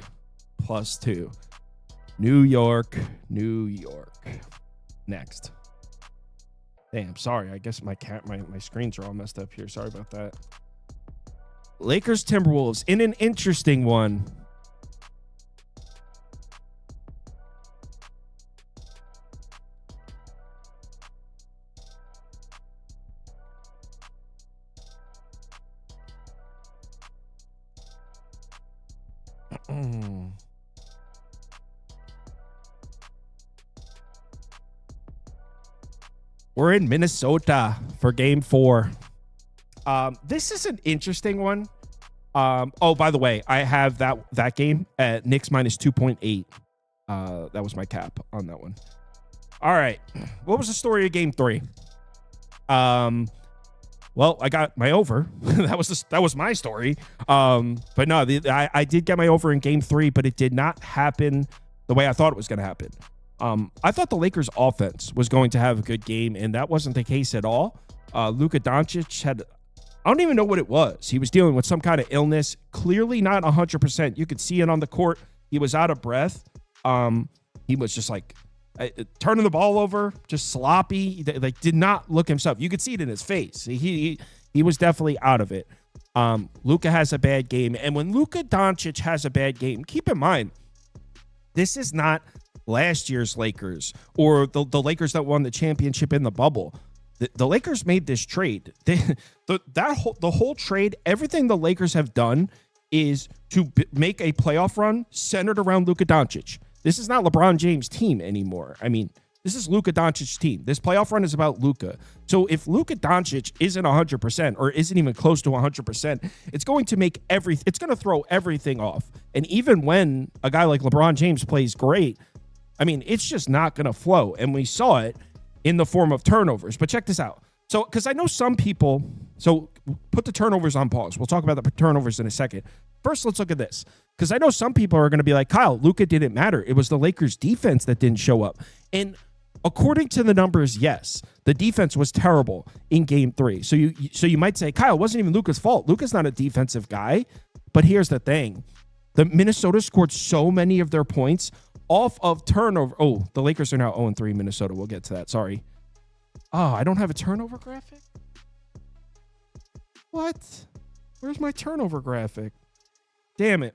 Speaker 1: plus 2. New York. Next. Damn, sorry. I guess my screens are all messed up here. Sorry about that. Lakers Timberwolves in an interesting one. We're in Minnesota for game 4. This is an interesting one. Oh, by the way, I have that game at Knicks minus 2.8. That was my cap on that one. All right. What was the story of game 3? Well, I got my over. that was my story. But no, I did get my over in game 3, but it did not happen the way I thought it was going to happen. I thought the Lakers offense was going to have a good game, and that wasn't the case at all. Luka Doncic had, I don't even know what it was. He was dealing with some kind of illness, clearly not 100%. You could see it on the court. He was out of breath. He was just like turning the ball over, just sloppy, like did not look himself. You could see it in his face. He was definitely out of it. Luka has a bad game, and when Luka Doncic has a bad game, keep in mind, this is not last year's Lakers or the Lakers that won the championship in the bubble. The Lakers made this trade. The whole trade, everything the Lakers have done is to make a playoff run centered around Luka Doncic. This is not LeBron James' team anymore. I mean, this is Luka Doncic's team. This playoff run is about Luka. So if Luka Doncic isn't 100% or isn't even close to 100%, it's going to make it's going to throw everything off. And even when a guy like LeBron James plays great, I mean, it's just not going to flow. And we saw it in the form of turnovers. But check this out. So, because I know some people, so put the turnovers on pause. We'll talk about the turnovers in a second. First, let's look at this. Because I know some people are going to be like, Kyle, Luka didn't matter. It was the Lakers' defense that didn't show up. And according to the numbers, yes, the defense was terrible in game 3. So you might say, Kyle, it wasn't even Luka's fault. Luka's not a defensive guy. But here's the thing. The Minnesota scored so many of their points off of turnover. Oh, the Lakers are now 0-3 Minnesota. We'll get to that. Sorry. Oh, I don't have a turnover graphic? What? Where's my turnover graphic? Damn it.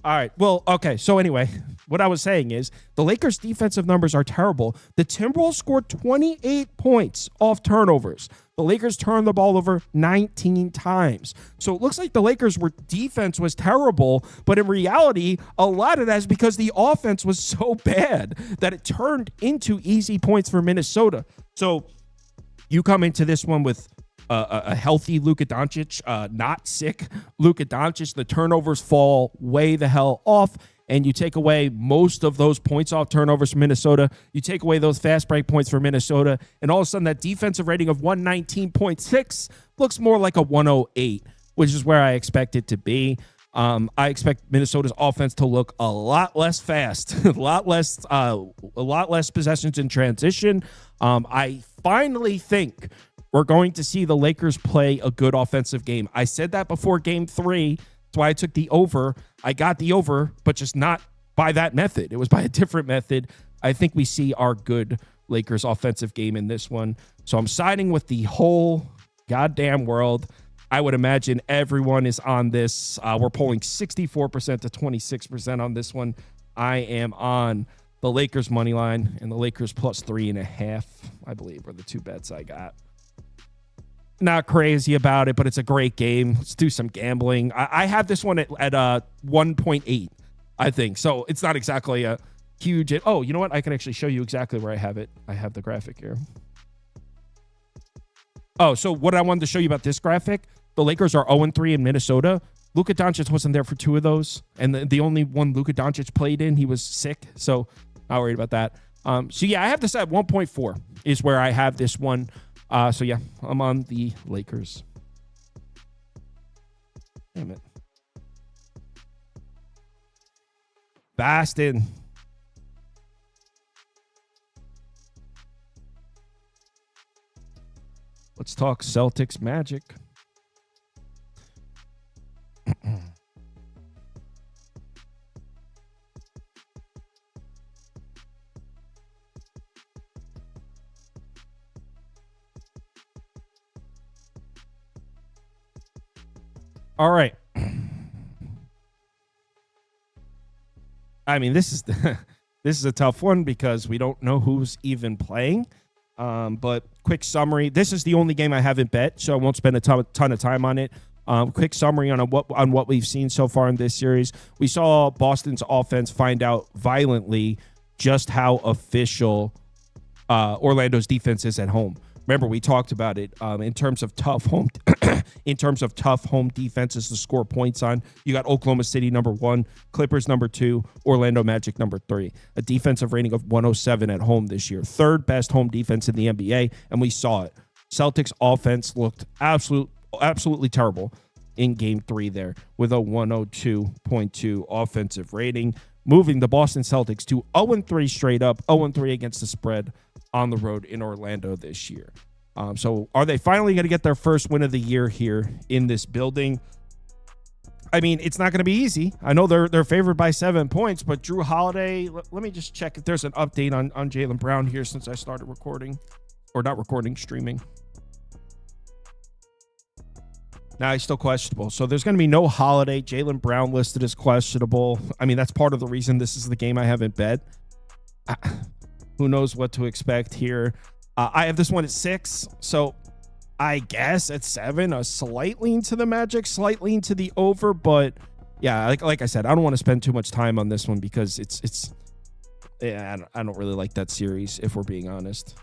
Speaker 1: All right. Well, okay. So anyway, what I was saying is the Lakers' defensive numbers are terrible. The Timberwolves scored 28 points off turnovers. The Lakers turned the ball over 19 times. So it looks like the Lakers' defense was terrible, but in reality, a lot of that is because the offense was so bad that it turned into easy points for Minnesota. So you come into this one with a healthy Luka Doncic, not sick Luka Doncic. The turnovers fall way the hell off, and you take away most of those points off turnovers from Minnesota. You take away those fast break points for Minnesota, and all of a sudden that defensive rating of 119.6 looks more like a 108, which is where I expect it to be. I expect Minnesota's offense to look a lot less fast, a lot less possessions in transition. I finally think we're going to see the Lakers play a good offensive game. I said that before game 3. That's why I took the over. I got the over, but just not by that method. It was by a different method. I think we see our good Lakers offensive game in this one. So I'm siding with the whole goddamn world. I would imagine everyone is on this. We're polling 64% to 26% on this one. I am on the Lakers money line and the Lakers plus 3.5, I believe, are the two bets I got. Not crazy about it, but it's a great game. Let's do some gambling. I have this one at 1.8, I think. So it's not exactly a huge. Oh, you know what? I can actually show you exactly where I have it. I have the graphic here. Oh, so what I wanted to show you about this graphic, the Lakers are 0-3 in Minnesota. Luka Doncic wasn't there for two of those. And the only one Luka Doncic played in, he was sick. So not worried about that. So yeah, I have this at 1.4 is where I have this one. So yeah, I'm on the Lakers. Damn it. Bastin. Let's talk Celtics Magic. All right. I mean, this is a tough one because we don't know who's even playing. But quick summary. This is the only game I haven't bet, so I won't spend a ton of time on it. Quick summary on what we've seen so far in this series. We saw Boston's offense find out violently just how official Orlando's defense is at home. Remember, we talked about it in terms of tough home defenses to score points on. You got Oklahoma City number 1, Clippers number 2, Orlando Magic number 3. A defensive rating of 107 at home this year. Third best home defense in the NBA, and we saw it. Celtics offense looked absolutely terrible in Game 3 there with a 102.2 offensive rating, moving the Boston Celtics to 0-3 straight up, 0-3 against the spread on the road in Orlando this year. So are they finally going to get their first win of the year here in this building? I mean, it's not going to be easy. I know they're favored by 7 points, but Drew Holiday, let me just check if there's an update on Jaylen Brown here since I started recording, or not recording, streaming. Now he's still questionable. So there's going to be no Holiday. Jaylen Brown listed as questionable. I mean, that's part of the reason this is the game I haven't bet. Who knows what to expect here. I have this one at 6. So I guess at 7, a slight lean to the Magic, slight lean to the over. But yeah, like I said, I don't want to spend too much time on this one because I don't really like that series, if we're being honest.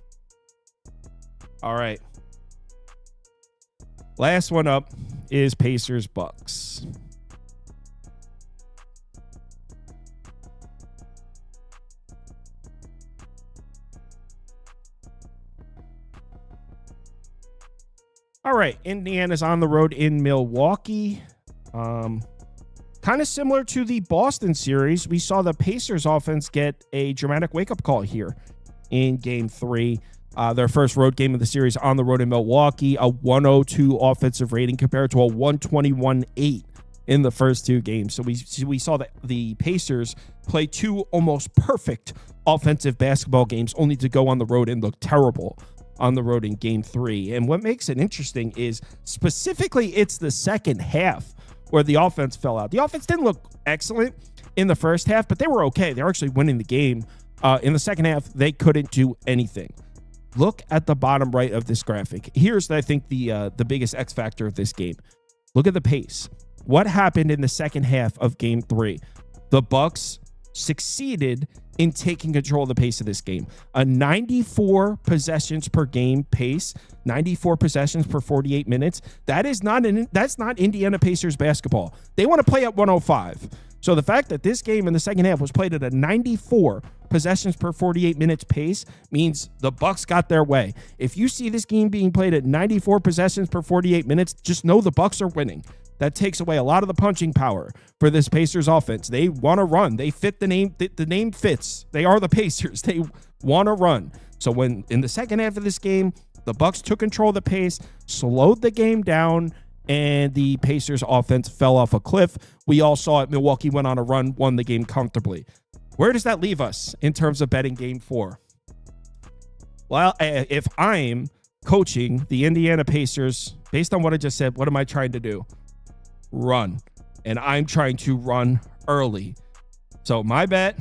Speaker 1: All right. Last one up is Pacers Bucks. All right, Indiana's on the road in Milwaukee. Kind of similar to the Boston series. We saw the Pacers offense get a dramatic wake-up call here in Game 3. Their first road game of the series on the road in Milwaukee, a 102 offensive rating compared to a 121.8 in the first two games. So we saw that the Pacers play two almost perfect offensive basketball games, only to go on the road and look terrible on the road in Game 3. And what makes it interesting is specifically it's the second half where the offense fell out. The offense didn't look excellent in the first half, but they were okay. They were actually winning the game. In the second half, they couldn't do anything. Look at the bottom right of this graphic. Here's, I think, the biggest X factor of this game. Look at the pace. What happened in the second half of Game 3? The Bucks succeeded in taking control of the pace of this game. A 94 possessions per game pace, 94 possessions per 48 minutes. That's not Indiana Pacers basketball. They want to play at 105. So the fact that this game in the second half was played at a 94 possessions per 48 minutes pace means the Bucks got their way. If you see this game being played at 94 possessions per 48 minutes, just know the Bucks are winning. That takes away a lot of the punching power for this Pacers offense. They want to run. They fit the name. The name fits. They are the Pacers. They want to run. So when in the second half of this game, the Bucks took control of the pace, slowed the game down, and the Pacers offense fell off a cliff. We all saw it. Milwaukee went on a run, won the game comfortably. Where does that leave us in terms of betting Game 4? Well, if I'm coaching the Indiana Pacers, based on what I just said, what am I trying to do? Run. And I'm trying to run early. So my bet,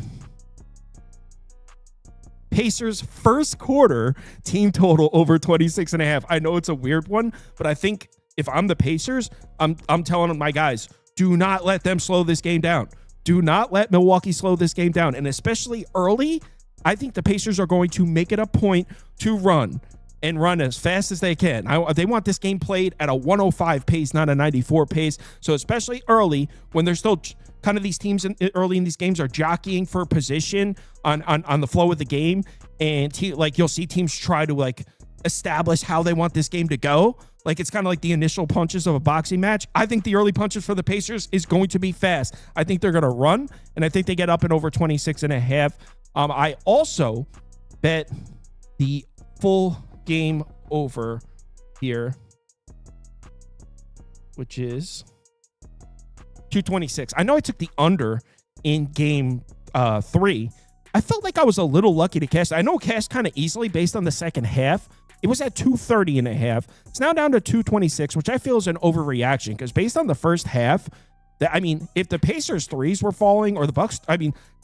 Speaker 1: Pacers first quarter team total over 26.5. I know it's a weird one, but I think if I'm the Pacers, I'm telling my guys, do not let them slow this game down. Do not let Milwaukee slow this game down. And especially early, I think the Pacers are going to make it a point to run and run as fast as they can. They want this game played at a 105 pace, not a 94 pace. So especially early, when they're still kind of these teams early in these games are jockeying for position on the flow of the game. And you'll see teams try to like establish how they want this game to go. Like it's kind of like the initial punches of a boxing match. I think the early punches for the Pacers is going to be fast. I think they're going to run, and I think they get up and over 26.5. I also bet the full game over here, which is 226. I know I took the under in game 3. I felt like I was a little lucky to cash. I know cash kind of easily based on the second half. It was at 230.5. It's now down to 226, which I feel is an overreaction because based on the first half, if the Pacers threes were falling or the Bucks,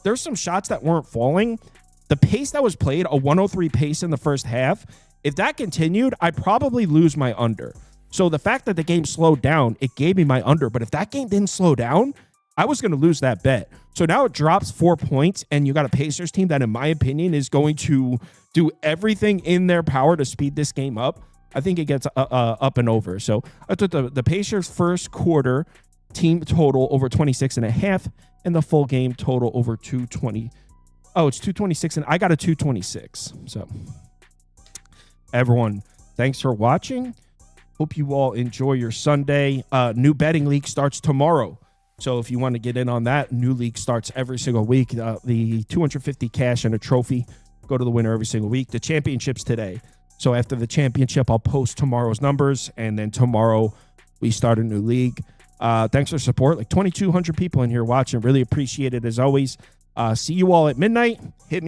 Speaker 1: there's some shots that weren't falling. The pace that was played, a 103 pace in the first half, if that continued, I'd probably lose my under. So the fact that the game slowed down, it gave me my under. But if that game didn't slow down, I was going to lose that bet. So now it drops 4 points, and you got a Pacers team that, in my opinion, is going to do everything in their power to speed this game up. I think it gets up and over. So I took the Pacers first quarter team total over 26.5 and the full game total over 220. Oh, it's 226, and I got a 226. So everyone, thanks for watching. Hope you all enjoy your Sunday. New betting league starts tomorrow. So if you want to get in on that, new league starts every single week. The 250 cash and a trophy go to the winner every single week. The championship's today. So after the championship, I'll post tomorrow's numbers, and then tomorrow we start a new league. Thanks for support. Like 2,200 people in here watching. Really appreciate it as always. See you all at midnight. Hit me